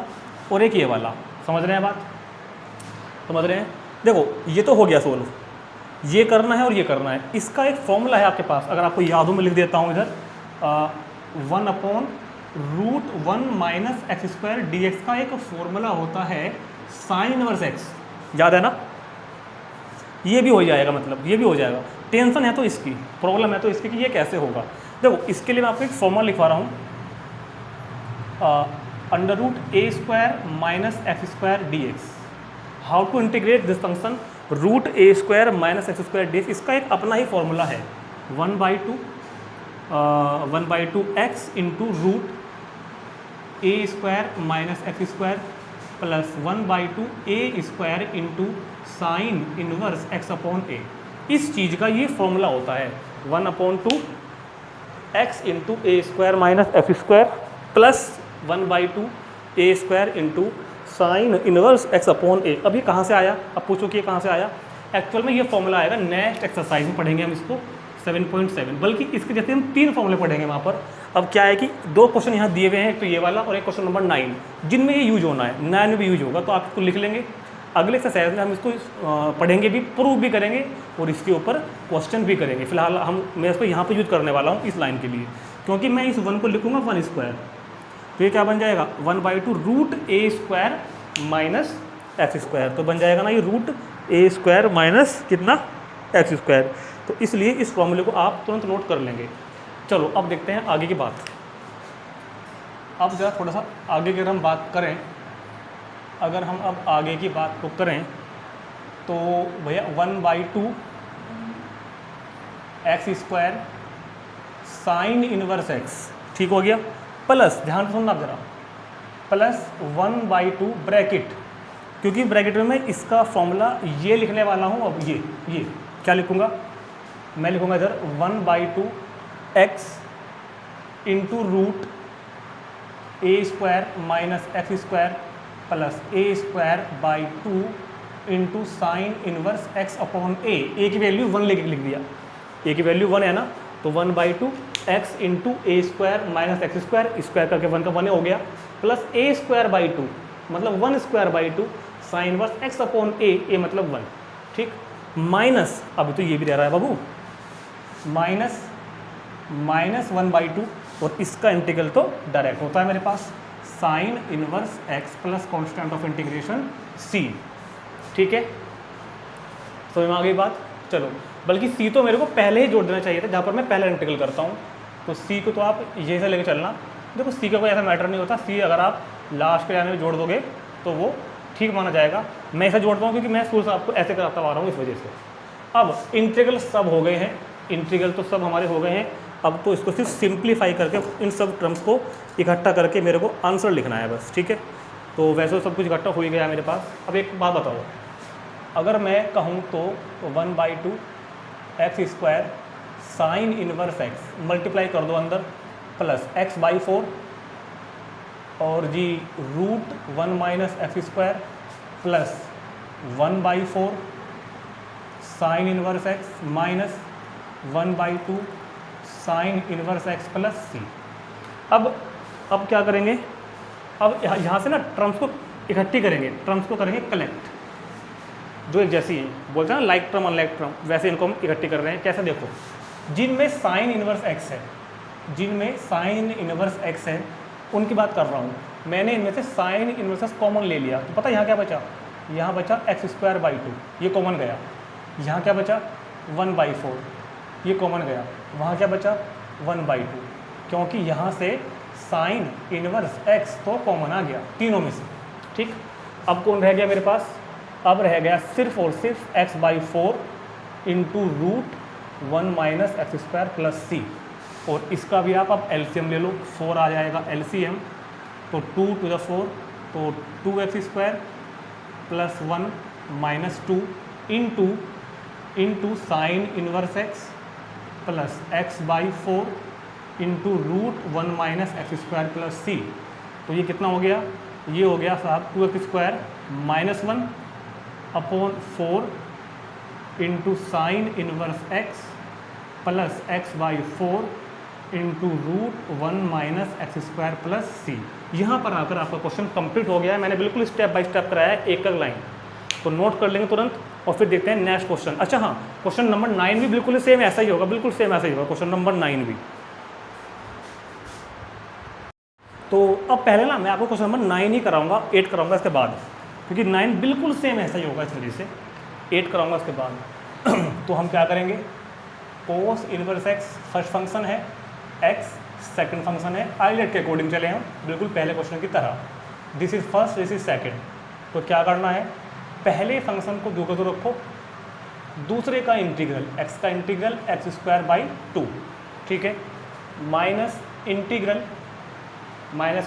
और एक ये वाला। समझ रहे हैं बात? समझ रहे हैं? देखो ये तो हो गया सोल्व, ये करना है और ये करना है। इसका एक फॉर्मूला है आपके पास, अगर आपको याद हो मैं लिख देता हूँ इधर, 1/√1 माइनस x² dx का एक फॉर्मूला होता है साइन इनवर्स x, याद है ना? ये भी हो जाएगा, मतलब ये भी हो जाएगा। टेंशन है तो इसकी, प्रॉब्लम है तो इसकी कि ये कैसे होगा। देखो इसके लिए मैं आपको एक फॉर्मूला लिखवा रहा हूँ, √a² minus x² dx। How to integrate this function √a² minus x² dx, इसका एक अपना ही फॉर्मूला है, 1/2x into √a² minus x² plus 1/2 a² into sine inverse x upon a। इस चीज़ का ये फॉर्मूला होता है 1/2 x into a² minus x² plus 1/2 a² into sine inverse x upon a। अब ये कहाँ से आया? अब पूछो कि ये कहाँ से आया? एक्चुअल में ये फॉर्मूला आएगा नेक्स्ट एक्सरसाइज में, पढ़ेंगे हम इसको 7.7, बल्कि इसके जैसे हम 3 फॉर्मूले पढ़ेंगे वहाँ पर। अब क्या है कि 2 क्वेश्चन यहाँ दिए हुए हैं, तो ये वाला और एक क्वेश्चन नंबर 9, जिनमें ये यूज होना है, 9 में भी यूज होगा, तो आप इसको लिख लेंगे। अगले एक्सरसाइज में हम इसको पढ़ेंगे भी, प्रूव भी करेंगे और इसके ऊपर क्वेश्चन भी करेंगे। फिलहाल मैं इसको यहाँ पर यूज करने वाला हूँ इस लाइन के लिए, क्योंकि मैं इस 1 को लिखूँगा 1², तो ये क्या बन जाएगा 1/2 √a² माइनस x², तो बन जाएगा ना ये √a² माइनस कितना x²। तो इसलिए इस फॉर्मूले को आप तुरंत नोट कर लेंगे। चलो अब देखते हैं आगे की बात। अब ज़रा थोड़ा सा आगे की अगर हम बात करें, अगर हम अब आगे की बात को करें तो भैया 1/2 x² साइन इनवर्स x, ठीक हो गया, प्लस ध्यान से सुनना आप जरा, प्लस 1/2 ब्रैकेट, क्योंकि ब्रैकेट में मैं इसका फॉर्मूला ये लिखने वाला हूँ। अब ये क्या लिखूँगा, मैं लिखूँगा इधर 1/2 x into √a² minus x² plus a²/2 into sine inverse x upon a। ए की वैल्यू 1 लिख दिया, ए की वैल्यू 1 है ना, तो 1/2 x into a² minus x², square करके 1 का 1 हो गया, प्लस a²/2 मतलब 1²/2 साइन इनवर्स एक्स अपॉन ए मतलब 1, ठीक, माइनस, अभी तो ये भी दे रहा है बाबू, माइनस 1/2, और इसका इंटीग्रल तो डायरेक्ट होता है मेरे पास, sine inverse x plus constant of integration c, ठीक है। समझ में आ गई बात? चलो, बल्कि सी तो मेरे को पहले ही जोड़ देना चाहिए था, जहाँ पर मैं पहले इंटीग्रल करता हूँ, तो सी को तो आप ये से लेकर चलना। देखो सी का कोई ऐसा मैटर नहीं होता, सी अगर आप लास्ट के लाइन में जोड़ दोगे तो वो ठीक माना जाएगा। मैं ऐसा जोड़ता हूँ क्योंकि मैं स्कूल से आपको ऐसे कराता आ रहा हूँ, इस वजह से। अब इंटीग्रल सब हो गए हैं, इंटीग्रल तो सब हमारे हो गए हैं, अब तो इसको सिर्फ सिंप्लीफाई करके इन सब टर्म्स को इकट्ठा करके मेरे को आंसर लिखना है बस, ठीक है। तो वैसे सब कुछ इकट्ठा हो ही गया मेरे पास। अब एक बात बताओ, अगर मैं कहूँ तो 1/2 x square sine inverse x multiply कर दो अंदर, प्लस x/4 और जी root 1 minus x square plus 1/4 sine inverse x minus 1/2 sine inverse x plus c. अब क्या करेंगे, अब यहाँ से ना टर्म्स को इकट्ठी करेंगे, टर्म्स को करेंगे कलेक्ट, जो एक जैसी है, बोलते हैं ना लाइक टर्म अनलाइक टर्म, वैसे इनको हम इकट्ठी कर रहे हैं। कैसे? देखो, जिनमें साइन इनवर्स एक्स है, जिनमें साइन इनवर्स एक्स है उनकी बात कर रहा हूँ। मैंने इनमें से साइन इनवर्स कॉमन ले लिया, तो पता यहाँ क्या बचा, यहाँ बचा x²/2, ये कॉमन गया। यहाँ क्या बचा 1/4, ये कॉमन गया। वहाँ क्या बचा 1/2, क्योंकि यहाँ से साइन इनवर्स x तो कॉमन आ गया तीनों में से, ठीक। अब कौन रह गया मेरे पास, अब रह गया सिर्फ और सिर्फ x/4 into root 1 minus x square plus c, और इसका भी आप अब एलसीएम ले लो, 4 आ जाएगा एलसीएम, तो 2 to the 4, तो 2x² plus 1 minus 2 into sine inverse x plus x/4 into root 1 minus x square plus सी। तो ये कितना हो गया, ये हो गया साहब 2x² minus 1 upon 4 into sine inverse x plus x/4 into root 1 minus x square plus c. यहाँ पर आकर आपका क्वेश्चन कंप्लीट हो गया है। मैंने बिल्कुल स्टेप बाय स्टेप कराया है, एक एक लाइन, तो नोट कर लेंगे तुरंत और फिर देखते हैं नेक्स्ट क्वेश्चन। अच्छा हाँ, क्वेश्चन नंबर 9 भी बिल्कुल सेम ऐसा ही होगा, बिल्कुल सेम ऐसा ही होगा क्वेश्चन नंबर 9 भी। तो अब पहले ना मैं आपको क्वेश्चन नंबर 9 ही कराऊंगा, 8 कराऊंगा इसके बाद, क्योंकि 9 बिल्कुल सेम ऐसा ही होगा, इस वजह से 8 कराऊंगा इसके बाद। तो हम क्या करेंगे, कोस इनवर्स एक्स फर्स्ट फंक्शन है, एक्स सेकंड फंक्शन है, आइलेट के अकॉर्डिंग चले हम बिल्कुल पहले क्वेश्चन की तरह, this is first this is second. तो क्या करना है, पहले फंक्शन को दो को रखो, दूसरे का इंटीग्रल एक्स का इंटीग्रल x²/2, ठीक है, माइनस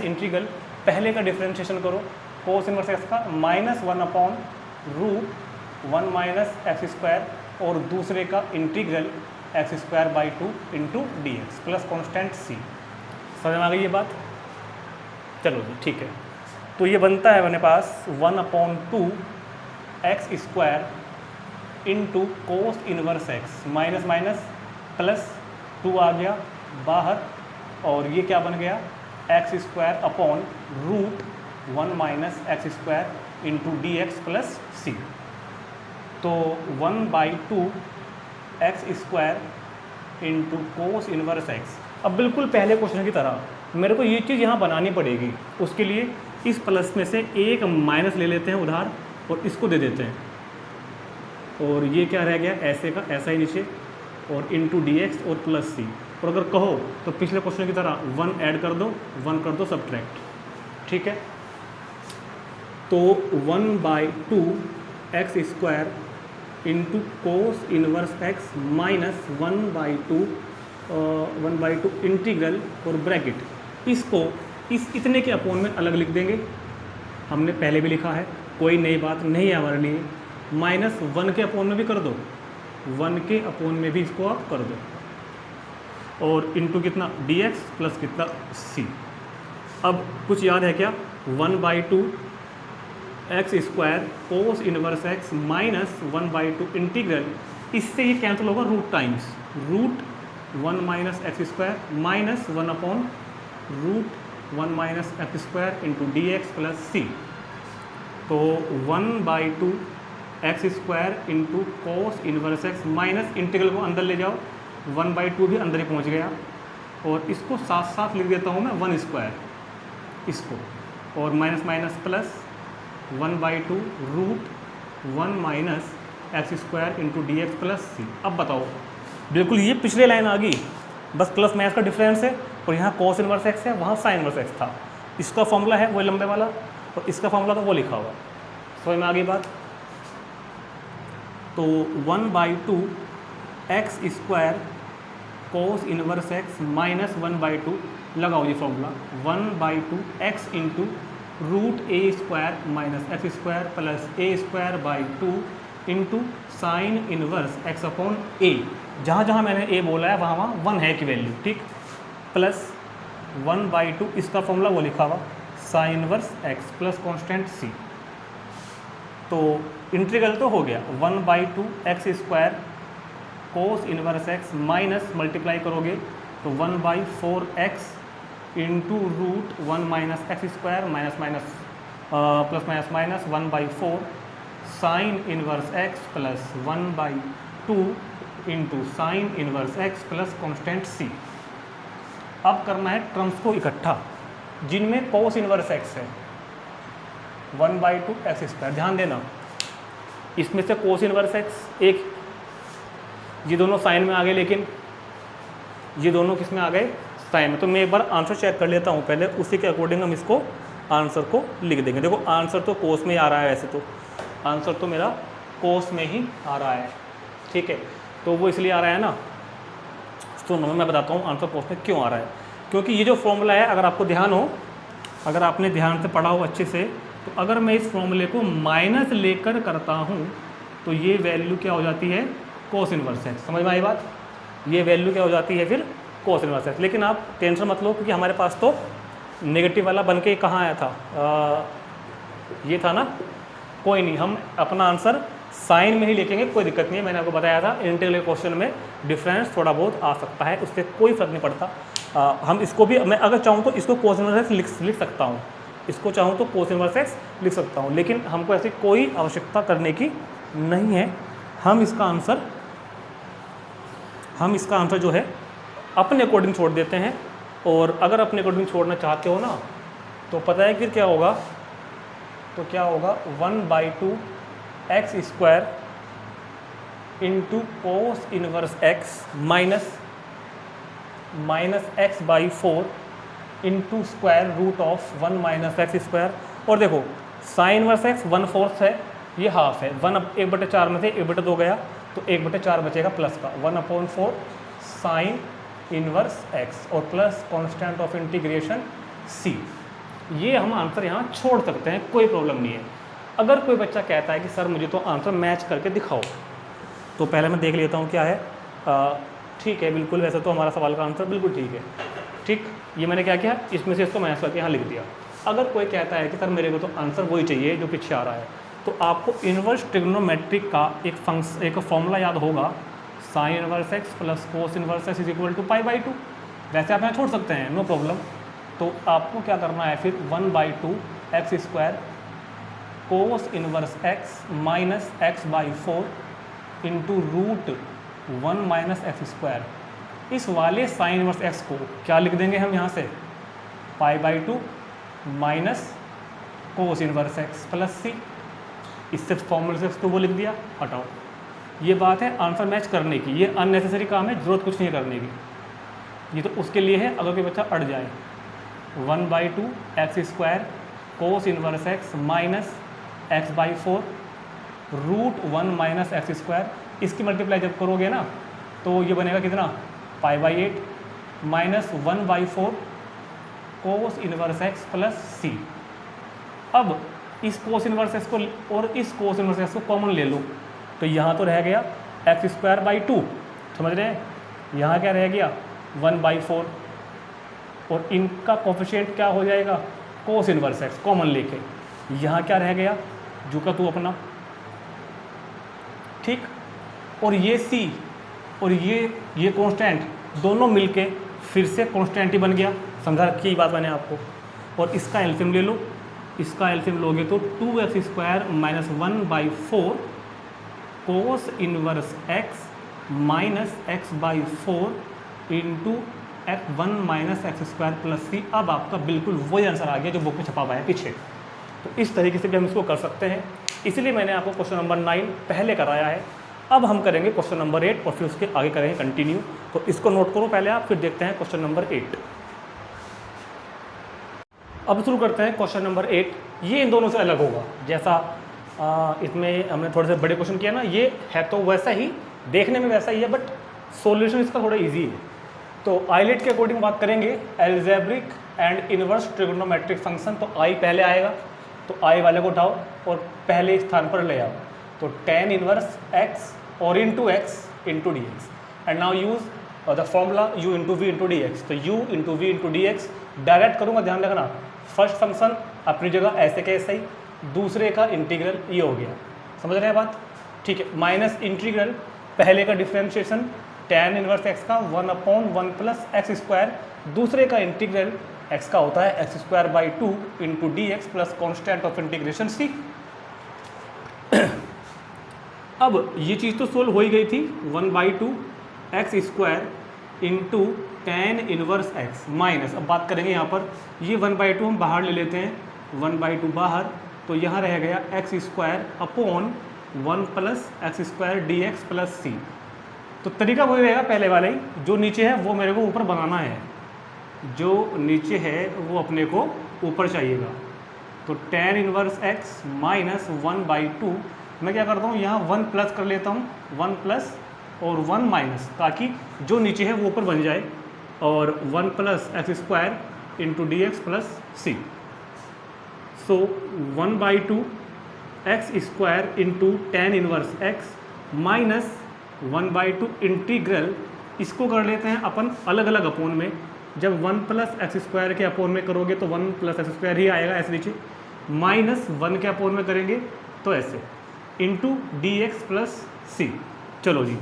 इंटीग्रल पहले का डिफरेंशिएशन करो, कोस इनवर्स एक्स का -1 upon root 1 minus x square, और दूसरे का integral x²/2 into dx plus constant c। समझ में आ गई ये बात? चलो जी ठीक है। तो ये बनता है अपने पास 1/2 x square into cos inverse x, minus minus plus 2 आ गया बाहर, और ये क्या बन गया x² upon root 1 minus x square into dx plus c। तो 1/2 x² into cos inverse x. अब बिल्कुल पहले क्वेश्चन की तरह मेरे को ये चीज़ यहाँ बनानी पड़ेगी, उसके लिए इस प्लस में से एक माइनस ले लेते हैं उधार और इसको दे देते हैं, और ये क्या रह गया ऐसे का ऐसा ही नीचे, और इंटू dx और प्लस सी। और अगर कहो तो पिछले क्वेश्चन की तरह 1 ऐड कर दो, 1 कर दो सब्ट्रैक्ट, ठीक है। तो 1/2 x² into cos inverse x minus 1/2 integral और ब्रैकेट, इसको इस इतने के अपोन में अलग लिख देंगे, हमने पहले भी लिखा है, कोई नई बात नहीं है हमारे लिए। -1 के अपोन में भी कर दो, 1 के अपोन में भी इसको आप कर दो, और इंटू कितना dx प्लस कितना c। अब कुछ याद है क्या, 1/2 x² cos inverse x minus 1/2 integral, इससे ये कैंसिल होगा root times root 1 minus x square minus 1 upon root 1 minus x square into dx plus c। तो 1/2 x square into cos inverse x minus integral को अंदर ले जाओ, 1/2 भी अंदर ही पहुंच गया, और इसको साथ साथ लिख देता हूँ मैं 1 स्क्वायर इसको, और minus minus plus 1/2 root 1 minus x square into D x plus c. अब बताओ, बिल्कुल ये पिछले लाइन आ गई, बस प्लस माइनस का डिफरेंस है, और यहाँ कोस इनवर्स एक्स है, वहाँ साइन इनवर्स एक्स था। इसका फॉर्मूला है वो लंबे वाला, और इसका फॉर्मूला तो वो लिखा हुआ। समझ में आ गई बात? तो 1/2 x square cos inverse x minus 1/2 लगाओ ये formula, 1/2 x into root a square minus x square plus a square by 2 into sine inverse x upon a. जहाँ जहाँ मैंने ए बोला है वहाँ वहाँ 1 है की वैल्यू, ठीक, प्लस 1/2 इसका फॉर्मूला वो लिखा हुआ, sine inverse x plus constant c. तो इंटीग्रल तो हो गया, 1/2 x square cos inverse x minus multiply करोगे तो 1/4 x into root 1 minus x square minus minus plus minus minus 1/4 sine inverse x plus 1/2 into sine inverse x plus constant c. अब करना है terms को इकट्ठा जिनमें कोस इनवर्स एक्स है, 1/2 x square. ध्यान देना, इसमें से कोस इनवर्स एक्स एक, ये दोनों साइन में आ गए, लेकिन ये दोनों किस में आ गए? साइन में। तो मैं एक बार आंसर चेक कर लेता हूँ पहले, उसी के अकॉर्डिंग हम इसको आंसर को लिख देंगे। देखो आंसर तो कोस में ही आ रहा है, वैसे तो आंसर तो मेरा कोस में ही आ रहा है, ठीक है। तो वो इसलिए आ रहा है ना, तो मैं बताता हूँ आंसर कोस में क्यों आ रहा है। क्योंकि ये जो फॉर्मूला है, अगर आपको ध्यान हो, अगर आपने ध्यान से पढ़ा हो अच्छे से, तो अगर मैं इस फॉर्मूले को माइनस लेकर करता हूँ तो ये वैल्यू क्या हो जाती है? कोस इनवर्स एक्स। समझ में आई बात? ये वैल्यू क्या हो जाती है फिर? कोस इनवर्स एक्स। लेकिन आप टेंशन मत लो, क्योंकि हमारे पास तो नेगेटिव वाला बन के कहाँ आया था, ये था ना। कोई नहीं, हम अपना आंसर साइन में ही लिखेंगे, कोई दिक्कत नहीं है। मैंने आपको बताया था इंटीग्रल क्वेश्चन में डिफरेंस थोड़ा बहुत आ सकता है, उससे कोई फर्क नहीं पड़ता। हम इसको भी, मैं अगर चाहूँ तो इसको कोस इनवर्स एक्स लिख सकता हूँ, इसको चाहूँ तो कोस इनवर्स एक्स लिख सकता हूँ, लेकिन हमको ऐसी कोई आवश्यकता करने की नहीं है। हम इसका आंसर जो है अपने अकॉर्डिंग छोड़ देते हैं। और अगर अपने अकॉर्डिंग छोड़ना चाहते हो ना, तो पता है फिर क्या होगा? तो क्या होगा? 1/2 x square into cos inverse x minus x/4 into square root of 1 minus x square. और देखो साइन इनवर्स एक्स 1/4 है, ये हाफ है, 1/4 में से 1/2 गया, तो 1/4 बचेगा प्लस का, 1/4 साइन इनवर्स एक्स और प्लस कॉन्स्टेंट ऑफ इंटीग्रेशन सी। ये हम आंसर यहाँ छोड़ सकते हैं, कोई प्रॉब्लम नहीं है। अगर कोई बच्चा कहता है कि सर मुझे तो आंसर मैच करके दिखाओ, तो पहले मैं देख लेता हूँ क्या है। ठीक है, बिल्कुल, वैसे तो हमारा सवाल का आंसर बिल्कुल ठीक है, ठीक। ये मैंने क्या किया, इसमें से इसको मैच करके यहाँ लिख दिया। अगर कोई कहता है कि सर मेरे को तो आंसर वही चाहिए जो पीछे आ रहा है, तो आपको इन्वर्स ट्रिग्नोमेट्रिक का एक फॉर्मूला याद होगा, sine inverse x plus cos inverse x is equal to π/2। वैसे आप यहाँ छोड़ सकते हैं, नो प्रॉब्लम। तो आपको क्या करना है फिर, 1/2 x square cos inverse x minus x/4 into root 1 minus x square. इस वाले साइन इनवर्स एक्स को क्या लिख देंगे हम यहाँ से, π/2 minus cos inverse x plus c. इससे फॉर्मूले से इसको वो लिख दिया, हटाओ। ये बात है आंसर मैच करने की, ये अननेसेसरी काम है, ज़रूरत कुछ नहीं करने की। ये तो उसके लिए है अगर कोई बच्चा अड़ जाए। 1/2 x square cos inverse x minus x/4 root 1 minus x square. इसकी मल्टीप्लाई जब करोगे ना, तो ये बनेगा कितना, π/8 minus 1/4 cos inverse x plus c. अब इस कोस इनवर्स एक्स को और इस कोस इनवर्स एक्स को कॉमन ले लो, तो यहाँ तो रह गया x²/2, समझ रहे हैं। यहाँ क्या रह गया, 1/4, और इनका कोफिशिएंट क्या हो जाएगा, कोस इनवर्स एक्स कॉमन लेके। यहाँ क्या रह गया, जो का तू अपना, ठीक। और ये c और ये कांस्टेंट दोनों मिलके फिर से कांस्टेंट ही बन गया। समझा रखी बात मैंने आपको। और इसका एलसीएम ले लो, इसका एलसीएम लोगे तो 2x² minus 1/4 cos inverse x minus x/4 into x1 minus x² plus c। अब आपका बिल्कुल वही आंसर आ गया जो बुक में छपा हुआ है पीछे। तो इस तरीके से भी हम इसको कर सकते हैं, इसीलिए मैंने आपको क्वेश्चन नंबर 9 पहले कराया है। अब हम करेंगे क्वेश्चन नंबर 8 और फिर उसके आगे करेंगे कंटिन्यू। तो इसको नोट करो पहले आप, फिर देखते हैं क्वेश्चन नंबर 8। अब शुरू करते हैं क्वेश्चन नंबर 8। ये इन दोनों से अलग होगा, जैसा इसमें हमने थोड़े से बड़े क्वेश्चन किया ना, ये है तो वैसा ही, देखने में वैसा ही है, बट सॉल्यूशन इसका थोड़ा इजी है। तो आइलेट के अकॉर्डिंग बात करेंगे, algebraic and inverse trigonometric function. तो आई पहले आएगा, तो आई वाले को उठाओ और पहले स्थान पर ले आओ। तो tan इनवर्स x और into X into D X, and now use the formula u into V into D x. तो u into V into D X direct करूँगा, ध्यान रखना। फर्स्ट फंक्शन अपनी जगह ऐसे के ऐसे ही, दूसरे का इंटीग्रल ये हो गया, समझ रहे हैं बात? ठीक है, माइनस इंटीग्रल पहले का डिफ्रेंशिएशन tan इनवर्स x का 1/1 प्लस x², दूसरे का इंटीग्रल x का होता है x²/2 into D x plus constant of integration c। अब ये चीज़ तो सोल्व हो ही गई थी, 1/2 x² इंटू tan इनवर्स x माइनस, अब बात करेंगे यहाँ पर, ये 1/2 हम बाहर ले लेते हैं, 1/2 बाहर, तो यहाँ रह गया x² 1 plus x² dx plus c। तो तरीका वही रहेगा पहले वाला ही, जो नीचे है वो मेरे को ऊपर बनाना है, जो नीचे है वो अपने को ऊपर चाहिएगा। तो tan इनवर्स x माइनस 1/2, मैं क्या करता हूँ यहाँ 1 प्लस कर लेता हूँ, 1 प्लस और 1 माइनस, ताकि जो नीचे है वो ऊपर बन जाए, और 1 plus x² into D x plus c. So 1/2 x² इंटू tan inverse x minus 1/2 integral, इसको कर लेते हैं अपन अलग अलग अपोन में। जब 1 प्लस x² के अपोन में करोगे तो 1 प्लस x² ही आएगा ऐसे नीचे, माइनस 1 के अपोन में करेंगे तो ऐसे, इंटू डी एक्स प्लस सी। चलो जी,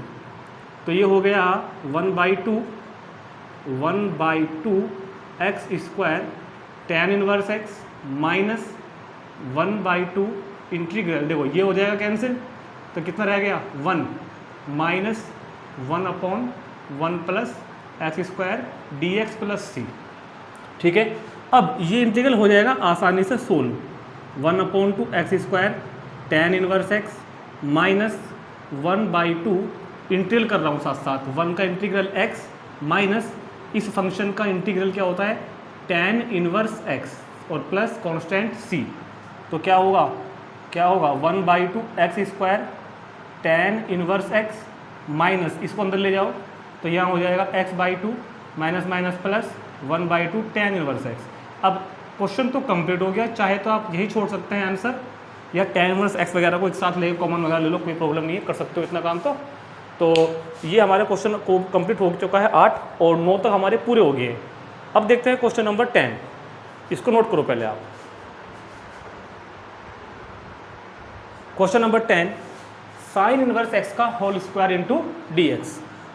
तो ये हो गया 1/2 x² tan inverse x minus 1/2 integral, देखो ये हो जाएगा कैंसिल, तो कितना रह गया 1 minus 1/1 plus x² dx plus c. ठीक है, अब ये इंटीग्रल हो जाएगा आसानी से solve, 1/2 x² tan inverse x minus 1/2 integral कर रहा हूँ साथ साथ, 1 का इंटीग्रल x माइनस इस फंक्शन का इंटीग्रल क्या होता है tan इनवर्स x और प्लस कांस्टेंट c। तो क्या होगा 1/2 x² tan inverse x minus, इसको अंदर ले जाओ तो यहाँ हो जाएगा x/2 minus minus plus 1/2 tan inverse x। अब क्वेश्चन तो कंप्लीट हो गया, चाहे तो आप यही छोड़ सकते हैं आंसर, या tan इनवर्स x वगैरह को एक साथ ले, कॉमन वगैरह ले लो, कोई प्रॉब्लम नहीं है, कर सकते हो इतना काम। तो ये हमारे क्वेश्चन को कंप्लीट हो चुका है, 8 और 9 तक हमारे पूरे हो गए हैं। अब देखते हैं क्वेश्चन नंबर 10, इसको नोट करो पहले आप। Question number 10, sine inverse x का whole square into D X,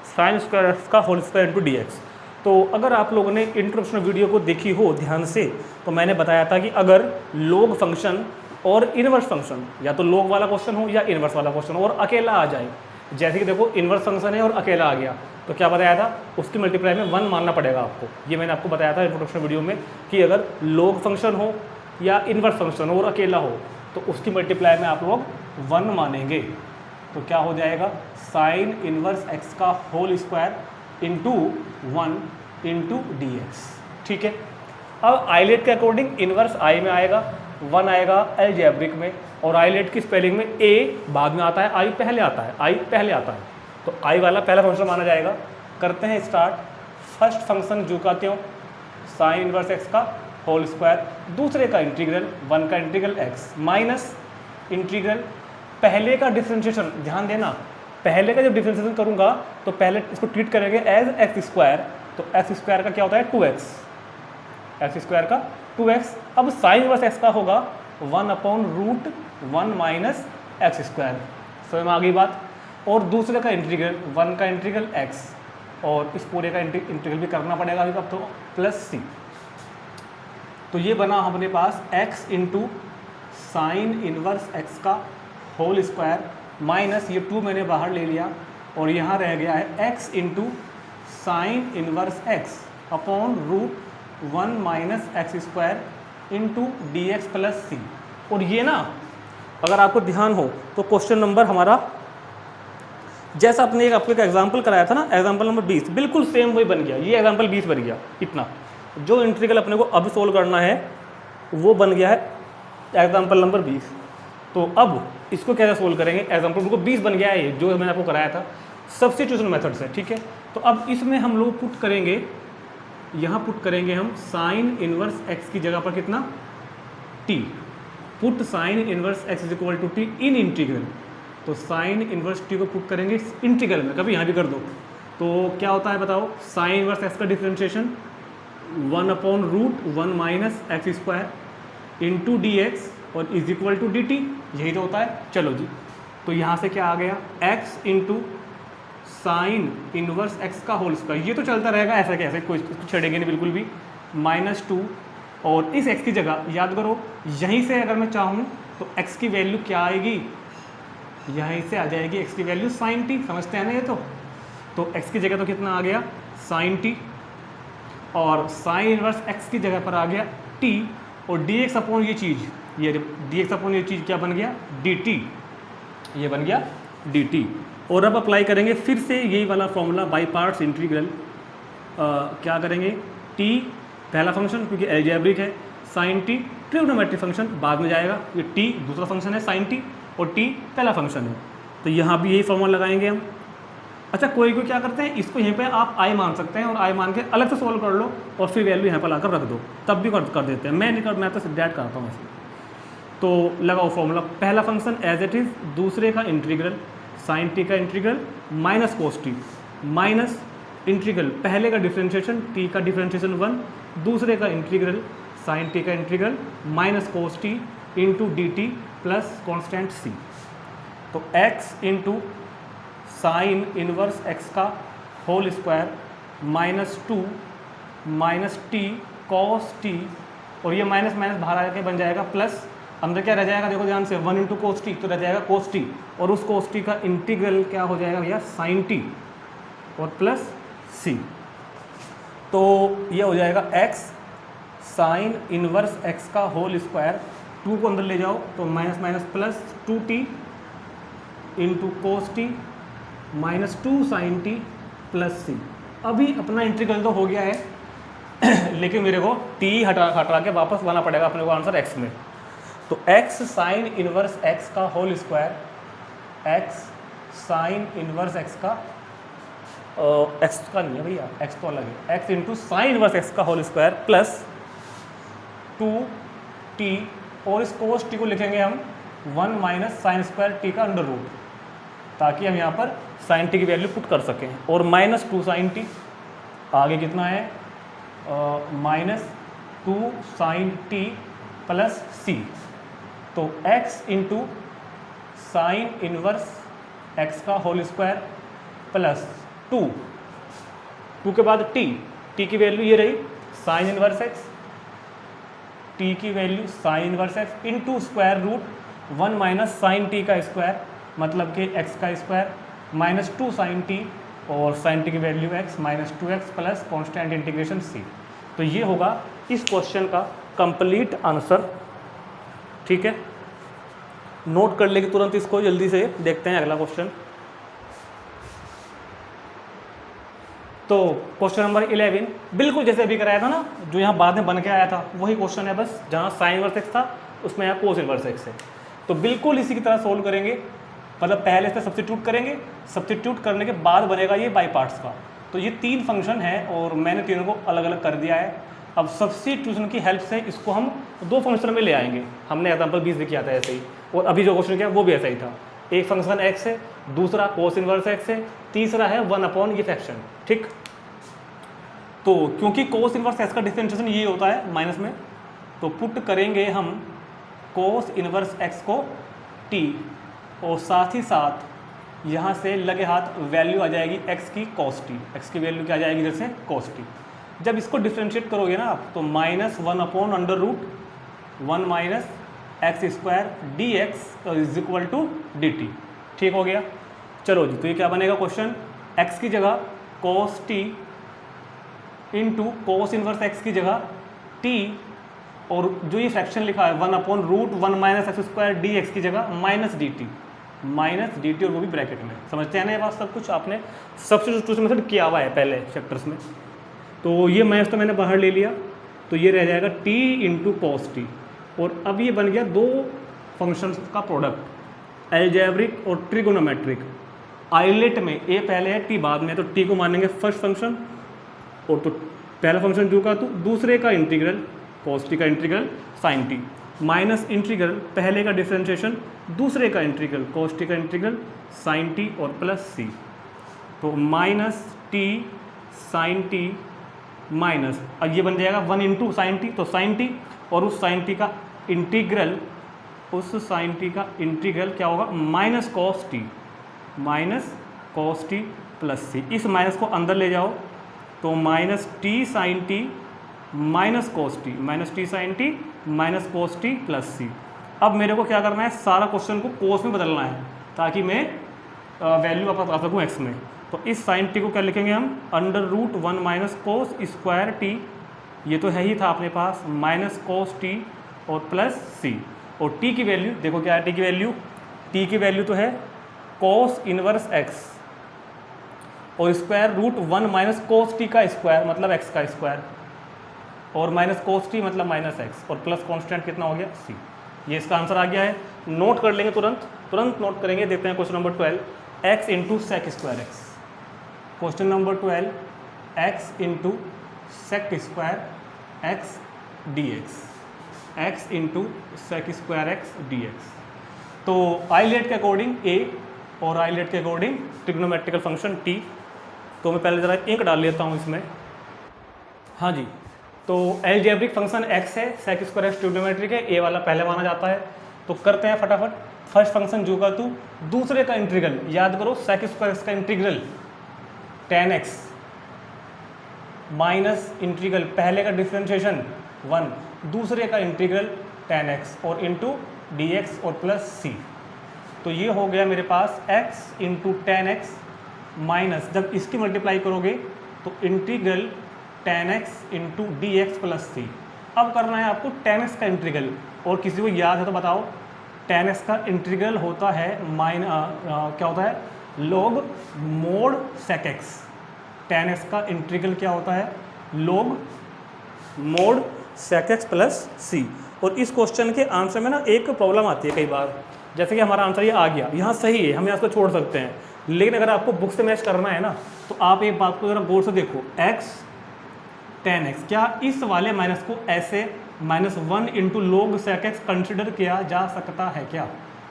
sine square x का whole square into D x. तो अगर आप लोगों ने इंट्रोडक्शन वीडियो को देखी हो ध्यान से, तो मैंने बताया था कि अगर लोग फंक्शन और इनवर्स फंक्शन, या तो लोग वाला क्वेश्चन हो या इनवर्स वाला क्वेश्चन हो और अकेला आ जाए, जैसे कि देखो इनवर्स फंक्शन है और अकेला आ गया, तो क्या बताया था, उसकी मल्टीप्लाई में 1 मानना पड़ेगा आपको। ये मैंने आपको बताया था इंट्रोडक्शन वीडियो में कि अगर लोग फंक्शन हो या इनवर्स फंक्शन हो और अकेला हो तो उसकी मल्टीप्लाई में आप लोग 1 मानेंगे। तो क्या हो जाएगा साइन इनवर्स x का whole square into 1 into D X. ठीक है, अब आइलेट के अकॉर्डिंग इनवर्स आई में आएगा, 1 आएगा अलजेब्रिक में, और आइलेट की स्पेलिंग में a बाद में आता है, आई पहले आता है, आई पहले आता है, तो आई वाला पहला फंक्शन माना जाएगा। करते हैं स्टार्ट, फर्स्ट फंक्शन जो का त्यों साइन इनवर्स x का होल स्क्वायर, दूसरे का इंटीग्रल 1 का इंटीग्रल x माइनस इंटीग्रल पहले का डिफरेंशिएशन, ध्यान देना पहले का जब डिफरेंशिएशन करूंगा तो पहले इसको ट्रीट करेंगे एज x², तो x² का क्या होता है 2x, x² का 2x। अब साइन इनवर्स x का होगा 1/√1 माइनस x², समझ में आ गई बात। और दूसरे का इंटीग्रल 1 का इंटीग्रल x, और इस पूरे का इंटीग्रल भी करना पड़ेगा अभी, अब तो प्लस c। तो ये बना अपने पास x into sine inverse x का होल स्क्वायर माइनस ये 2 मैंने बाहर ले लिया और यहाँ रह गया है x into sine inverse x upon root 1 minus x square into D x plus c. और ये ना अगर आपको ध्यान हो तो क्वेश्चन नंबर हमारा जैसा आपने आपको एक एग्जाम्पल कराया था ना, एग्जाम्पल नंबर 20, बिल्कुल सेम वही बन गया। ये एग्जाम्पल 20 बन गया। इतना जो इंटीग्रल अपने को अब सोल्व करना है वो बन गया है एग्जाम्पल नंबर 20। तो अब इसको कैसे सोल्व करेंगे? एग्जाम्पल को 20 बन गया है ये जो मैंने आपको कराया था सब्स्टिट्यूशन मेथड से, ठीक है। तो अब इसमें हम लोग पुट करेंगे, यहाँ पुट करेंगे हम साइन इनवर्स एक्स की जगह पर कितना T. Put sine inverse x is equal to T in integral. तो साइन इनवर्स टी को पुट करेंगे इंटीग्रल में, कभी यहाँ भी कर दो तो क्या होता है बताओ। साइन इनवर्स एक्स का differentiation 1 upon root 1 minus x square into D x और is equal to d t, यही तो होता है। चलो जी, तो यहाँ से क्या आ गया x into sine inverse x का होल स्क्वायर। ये तो चलता रहेगा ऐसा कैसे, कोई छेड़ेंगे नहीं बिल्कुल भी। -2 और इस x की जगह याद करो, यहीं से अगर मैं चाहूँ तो x की वैल्यू क्या आएगी, यहीं से आ जाएगी x की वैल्यू साइन टी। समझते हैं ना ये तो x की जगह तो कितना आ गया साइन टी और साइन इनवर्स x की जगह पर आ गया t और dx अपॉन ये चीज़, ये dx अपॉन ये चीज़ क्या बन गया dt, ये बन गया dt। और अब अप्लाई करेंगे फिर से यही वाला फॉर्मूला बाई पार्ट्स इंटीग्रल। क्या करेंगे t पहला फंक्शन क्योंकि एल्जेब्रिक है, साइन टी ट्रिग्नोमेट्रिक फंक्शन बाद में जाएगा, ये t दूसरा फंक्शन है साइन टी और t पहला फंक्शन है। तो यहाँ भी यही फॉर्मूला लगाएंगे हम। अच्छा कोई क्या करते हैं, इसको यहीं पे आप i मान सकते हैं और i मान के अलग से सोल्व कर लो और फिर वैल्यू यहाँ पर लाकर रख दो, तब भी कर देते हैं। मैं नहीं कर, मैं तो डायरेक्ट करता हूँ ऐसे। तो लगाओ फॉर्मूला, पहला फंक्शन एज इट इज़, दूसरे का इंटीग्रल साइन टी का integral minus cos t minus integral पहले का डिफरेंशिएशन टी का डिफरेंशिएशन 1, दूसरे का इंटीग्रल साइन टी का integral minus cos t into d t plus constant c. तो x into sine inverse x का whole square -2 minus t cos t और ये माइनस माइनस बाहर आके बन जाएगा प्लस, अंदर क्या रह जाएगा देखो ध्यान से 1 इंटू कोस टी, तो रह जाएगा कोस टी और उस कोस टी का इंटीग्रल क्या हो जाएगा भैया साइन टी और प्लस सी। तो ये हो जाएगा x साइन इनवर्स x का होल स्क्वायर, 2 को अंदर ले जाओ तो minus minus plus 2t into cos t -2 sine t plus c. अभी अपना इंटीग्रल तो हो गया है लेकिन मेरे को t हटा के वापस लाना पड़ेगा अपने को आंसर x में। तो x साइन इनवर्स x का whole square, x sine inverse x का x का नहीं है भैया, x तो अलग है, x into sine inverse x का होल स्क्वायर प्लस 2t और इस कोस टी को लिखेंगे हम 1 माइनस साइन स्क्वायर टी का अंडर रूट, ताकि हम यहाँ पर साइन टी की वैल्यू पुट कर सकें। और -2 साइन टी, आगे कितना है -2 साइन टी प्लस सी। तो x into sine inverse x का होल स्क्वायर प्लस 2 के बाद t की वैल्यू ये रही साइन इनवर्स x, t की value sine inverse x into square root 1 minus sine T का स्क्वायर मतलब कि x का स्क्वायर -2 साइन टी और साइन टी की value x -2x plus constant integration c। तो ये होगा इस क्वेश्चन का कंप्लीट आंसर, ठीक है। नोट कर लेंगे तुरंत इसको, जल्दी से देखते हैं अगला क्वेश्चन। तो क्वेश्चन नंबर 11 बिल्कुल जैसे अभी कराया था ना, जो यहाँ बाद में बन के आया था वही क्वेश्चन है, बस जहाँ साइन इनवर्स एक्स था उसमें यहाँ कोस इनवर्स एक्स है। तो बिल्कुल इसी की तरह सोल्व करेंगे, मतलब पहले से सब्स्टिट्यूट करेंगे, सब्स्टिट्यूट करने के बाद बनेगा ये बाई पार्ट्स का। तो ये 3 फंक्शन है और मैंने तीनों को अलग अलग कर दिया है। अब सब्स्टिट्यूशन की हेल्प से इसको हम 2 फंक्शन में ले आएंगे। हमने एग्जाम्पल 20 भी किया था ऐसे ही, और अभी जो क्वेश्चन किया वो भी ऐसा ही था। एक फंक्शन x है, दूसरा कोस इनवर्स x है, तीसरा है 1 अपॉन ये फ्रैक्शन, ठीक। तो क्योंकि कोस इनवर्स x का डिफरेंशिएशन ये होता है माइनस में, तो पुट करेंगे हम कोस इनवर्स x को t और साथ ही साथ यहाँ से लगे हाथ वैल्यू आ जाएगी x की cos t, x की वैल्यू क्या आ जाएगी इधर से cos t। जब इसको डिफ्रेंशिएट करोगे ना आप तो -1/√1 minus x square d x is equal to d t. ठीक हो गया। चलो जी, तो ये क्या बनेगा क्वेश्चन, x की जगह cos t into cos inverse x की जगह t, और जो ये फ्रैक्शन लिखा है 1/√1 minus x square d x की जगह माइनस डी टी और वो भी ब्रैकेट में। समझते हैं ना ये बात, सब कुछ आपने सब्स्टिट्यूशन मेथड किया हुआ है पहले चैप्टर्स में। तो ये मैथ तो मैंने बाहर ले लिया, तो ये रह जाएगा t इंटू कोस टी, और अब ये बन गया दो फंक्शंस का प्रोडक्ट, एल्जेब्रिक और ट्रिगोनोमेट्रिक। आइलेट में a पहले है t बाद में, तो t को मानेंगे फर्स्ट फंक्शन, और तो पहला फंक्शन जो का तो दूसरे का इंटीग्रल cos t का integral sin t, minus integral पहले का डिफरेंशिएशन दूसरे का इंटीग्रल cos t का इंटीग्रल sin t और प्लस c। तो minus t sin t minus, अब ये बन जाएगा 1 इंटू साइन टी, तो sin t, और उस sin t का इंटीग्रल, क्या होगा, minus cos t plus c। इस माइनस को अंदर ले जाओ तो minus t sin t minus cos t, minus cos t plus c। अब मेरे को क्या करना है, सारा क्वेश्चन को कोस में बदलना है ताकि मैं वैल्यू वापस आ सकूँ x में। तो इस sin t को क्या लिखेंगे हम, √1 माइनस कोस स्क्वायर t, ये तो है ही था अपने पास, माइनस cos t और प्लस c। और t की वैल्यू देखो क्या है, t की वैल्यू तो है cos इनवर्स x और √1 माइनस कोस टी का स्क्वायर मतलब x का स्क्वायर, और माइनस कोस टी मतलब माइनस x, और प्लस कांस्टेंट कितना हो गया c। ये इसका आंसर आ गया है। नोट कर लेंगे, तुरंत नोट करेंगे। देखते हैं question number 12, x into sec square x. Question number 12, x into sec square x d x, into sec square x d x. तो आइलेट के अकॉर्डिंग a और आइलेट के अकॉर्डिंग ट्रिग्नोमेट्रिकल फंक्शन t। तो मैं पहले ज़रा इंक डाल लेता हूँ इसमें। हाँ जी, तो एलजेब्रिक फंक्शन x है, सेक स्क्वायर एक्स ट्रिग्नोमेट्रिक है, a वाला पहले माना जाता है। तो करते हैं फटाफट। फर्स्ट फंक्शन जो का तू, दूसरे का इंटीग्रल याद करो, सेक स्क्वायर एक्स का integral tan x minus integral पहले का डिफ्रेंशिएशन 1, दूसरे का इंटीग्रल tan x और इंटू डी एक्स और प्लस c। तो ये हो गया मेरे पास x into tan x minus, जब इसकी मल्टीप्लाई करोगे तो integral tan x into D x plus c. अब करना है आपको tan x का इंटीग्रल, और किसी को याद है तो बताओ, tan x का इंटीग्रल होता है क्या होता है, log mod sec x। tan x का इंटीग्रल क्या होता है, log mod sec x plus c. और इस क्वेश्चन के आंसर में ना एक प्रॉब्लम आती है कई बार, जैसे कि हमारा आंसर ये आ गया, यहाँ सही है, हम यहाँ इसको छोड़ सकते हैं, लेकिन अगर आपको बुक से मैच करना है ना, तो आप एक बात को ज़रा गौर से देखो, x tan x, क्या इस वाले माइनस को ऐसे -1 into log sec x consider किया जा सकता है क्या?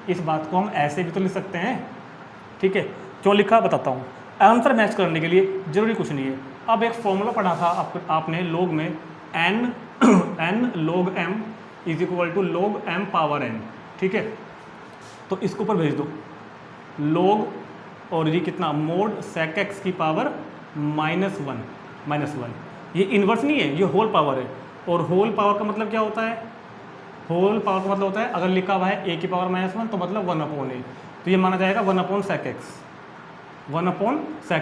इस बात को हम ऐसे भी तो लिख सकते हैं। ठीक है, क्यों लिखा बताता हूँ। आंसर मैच करने के लिए जरूरी कुछ नहीं है। अब एक फॉर्मूला पढ़ा था आपने log में, n log m is equal to log m power n। ठीक है, तो इसको ऊपर भेज दो, log और ये कितना, मोड sec x की पावर -1। ये इन्वर्स नहीं है, ये होल पावर है। और होल पावर का मतलब क्या होता है, होल पावर का मतलब होता है अगर लिखा हुआ है a की पावर -1 तो मतलब 1/a, तो ये माना जाएगा 1/sec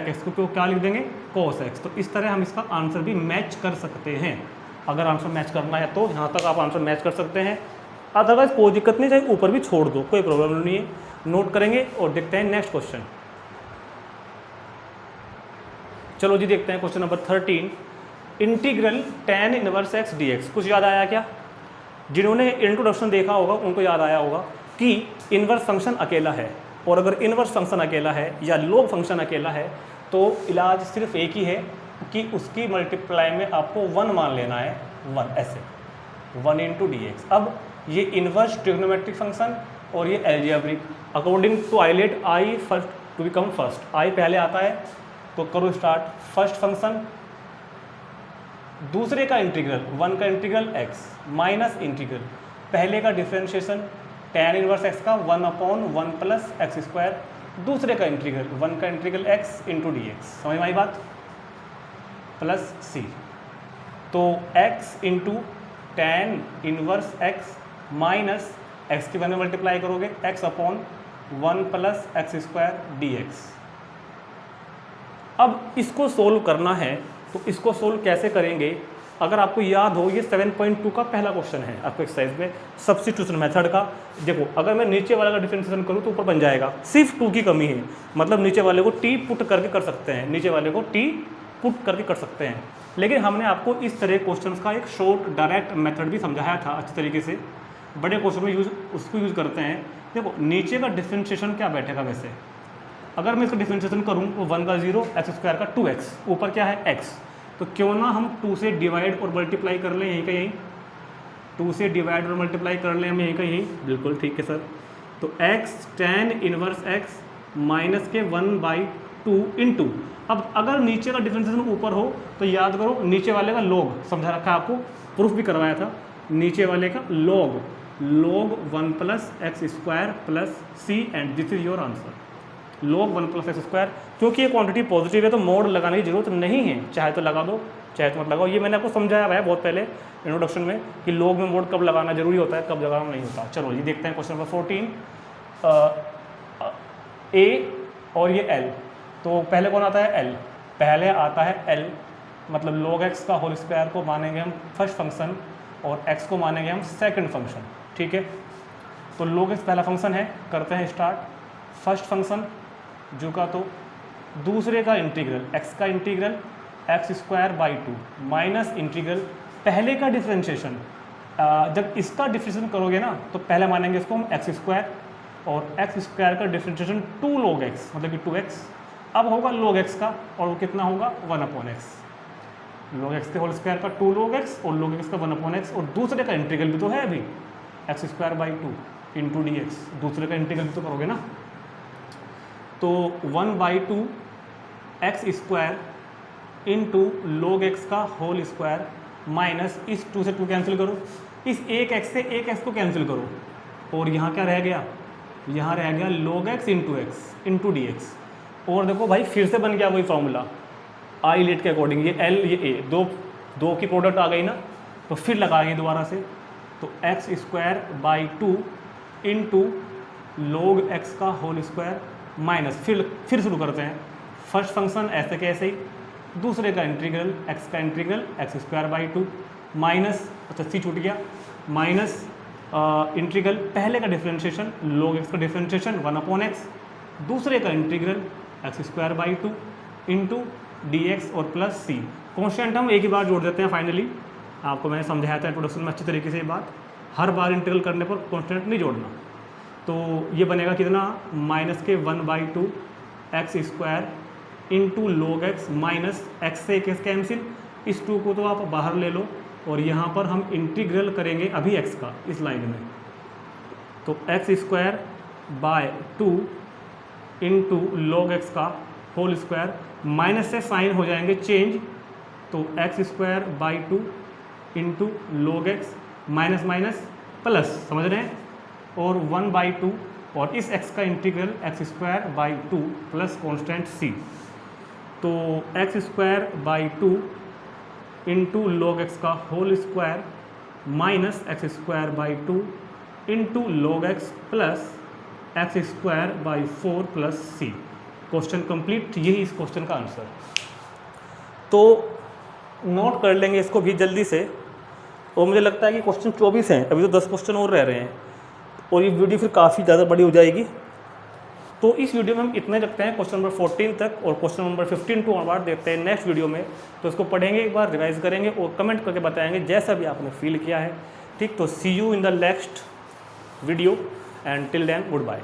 x को क्या लिख देंगे, cos x। तो इस तरह हम इसका आंसर भी मैच कर सकते हैं। अगर आंसर मैच करना है तो यहाँ तक आप आंसर मैच कर सकते हैं, अदरवाइज कोई दिक्कत नहीं, चाहे ऊपर भी छोड़ दो, कोई प्रॉब्लम नहीं है। नोट करेंगे और देखते हैं नेक्स्ट क्वेश्चन। चलो जी, देखते हैं question number 13, integral tan inverse x dx। कुछ याद आया क्या? जिन्होंने इंट्रोडक्शन देखा होगा उनको याद आया होगा कि इनवर्स फंक्शन अकेला है, और अगर इनवर्स फंक्शन अकेला है या लोग फंक्शन अकेला है तो इलाज सिर्फ एक ही है कि उसकी मल्टीप्लाई में आपको 1 मान लेना है, 1 ऐसे 1 इंटू डी एक्स। अब ये इनवर्स ट्रिग्नोमेट्रिक फंक्शन और ये algebraic, according to ILATE I first to become first, I पहले आता है। तो करो स्टार्ट। फर्स्ट फंक्शन, दूसरे का इंटीग्रल 1 का इंटीग्रल x माइनस इंटीग्रल पहले का डिफरेंशिएशन tan इनवर्स x का 1/1 प्लस एक्स स्क्वायर, दूसरे का इंटीग्रल 1 का integral x into D x. समझ में आई बात, प्लस c। तो x into tan inverse x minus x की 1 में मल्टीप्लाई करोगे x upon 1 plus x square d x. अब इसको सोल्व करना है तो इसको सोल्व कैसे करेंगे? अगर आपको याद हो ये 7.2 का पहला क्वेश्चन है आपको एक्सरसाइज में सब्स्टिट्यूशन मेथड का। देखो अगर मैं नीचे वाला का डिफरेंशिएशन करूँ तो ऊपर बन जाएगा, सिर्फ 2 की कमी है, मतलब नीचे वाले को t पुट करके कर सकते हैं, नीचे वाले को t पुट करके कर सकते हैं। लेकिन हमने आपको इस तरह क्वेश्चन का एक शॉर्ट डायरेक्ट मेथड भी समझाया था अच्छी तरीके से, बड़े क्वेश्चन में उसको यूज़ करते हैं। देखो नीचे का डिफरेंशिएशन क्या बैठेगा वैसे, अगर मैं इसका डिफरेंशिएशन करूँ तो 1 का 0 एक्स स्क्वायर का 2x, ऊपर क्या है x, तो क्यों ना हम 2 से डिवाइड और मल्टीप्लाई कर लें यहीं का यहीं, 2 से डिवाइड और मल्टीप्लाई कर लें हम यहीं का यहीं, बिल्कुल ठीक है सर। तो x tan inverse x minus के 1/2 इंटू, अब अगर नीचे का डिफरेंशिएशन ऊपर हो तो याद करो नीचे वाले का log समझा रखा है, आपको प्रूफ भी करवाया था, नीचे वाले का log 1 plus x square plus c and this is your answer, log 1 plus x square. क्योंकि ये क्वांटिटी पॉजिटिव है तो मोड लगाने की जरूरत नहीं है, चाहे तो लगा दो चाहे तो मत लगाओ। ये मैंने आपको समझाया है बहुत पहले इंट्रोडक्शन में कि log में मोड कब लगाना जरूरी होता है कब लगाना नहीं होता। चलो ये देखते हैं क्वेश्चन नंबर 14 a और ये l, तो पहले कौन आता है l, पहले आता है l, मतलब log x का होल स्क्वायर को मानेंगे हम फर्स्ट फंक्शन और x को मानेंगे हम सेकंड फंक्शन, ठीक है। तो log x पहला फंक्शन है, करते हैं स्टार्ट। फर्स्ट फंक्शन जो का तो दूसरे का इंटीग्रल x का integral x square by 2 minus integral पहले का डिफरेंशिएशन, जब इसका डिफरेंशिएशन करोगे ना तो पहले मानेंगे इसको हम एक्स स्क्वायर और एक्स स्क्वायर का डिफरेंशिएशन 2 log x मतलब कि 2x, अब होगा log x का और वो कितना होगा 1/x, log x के होल स्क्वायर का 2 log x और log x का 1/x, और दूसरे का इंटीग्रल भी तो है अभी x square by 2 into D x, दूसरे का इंटीग्रल भी तो करोगे ना। तो 1/2 x square into log x का होल स्क्वायर माइनस इस 2 से 2 कैंसिल करो, इस एक x से एक x को कैंसिल करो और यहाँ क्या रह गया, यहाँ रह गया log x into X into D x. और देखो भाई फिर से बन गया वही फॉर्मूला आई लेट के अकॉर्डिंग, ये l ये a दो की प्रोडक्ट आ गई ना, तो फिर लगाएंगे दोबारा से, तो x square by 2 into log x का होल स्क्वायर माइनस फिर शुरू करते हैं फर्स्ट फंक्शन ऐसे के ऐसे ही, दूसरे का इंटीग्रल x का integral x square by 2 minus, अच्छा सी छूट गया, माइनस इंटीग्रल पहले का डिफरेंशिएशन log x का डिफरेंशिएशन 1/x, दूसरे का integral x square by 2 into D x और प्लस सी। कॉन्स्टेंट हम एक ही बार जोड़ देते हैं फाइनली, आपको मैंने समझाया था इंट्रोडक्शन में अच्छी तरीके से ये बात, हर बार इंटीग्रल करने पर कॉन्स्टेंट नहीं जोड़ना। तो ये बनेगा कितना, माइनस के 1/2 x square into log x minus x से एक कैंसिल, इस 2 को तो आप बाहर ले लो और यहाँ पर हम इंटीग्रल करेंगे अभी x का इस लाइन में, तो x square by 2 into log x का होल स्क्वायर, माइनस से साइन हो जाएंगे चेंज, तो x square by 2 into log x minus minus plus, समझ रहे हैं, और 1/2 और इस x का integral x square by 2 plus constant c, तो x square by 2 into log x का whole square minus x square by 2 into log x plus x square by 4 plus c। Question complete, यही इस question का answer. तो note कर लेंगे इसको भी जल्दी से, और मुझे लगता है कि क्वेश्चन 24 हैं, अभी तो 10 क्वेश्चन और रह रहे हैं और ये वीडियो फिर काफ़ी ज़्यादा बड़ी हो जाएगी। तो इस वीडियो में हम इतने रखते हैं क्वेश्चन नंबर 14 तक, और क्वेश्चन नंबर 15 टू ऑनवर्ड देखते हैं नेक्स्ट वीडियो में। तो इसको पढ़ेंगे एक बार, रिवाइज करेंगे और कमेंट करके बताएंगे जैसा भी आपने फील किया है, ठीक। तो see you in the next video and till then good bye.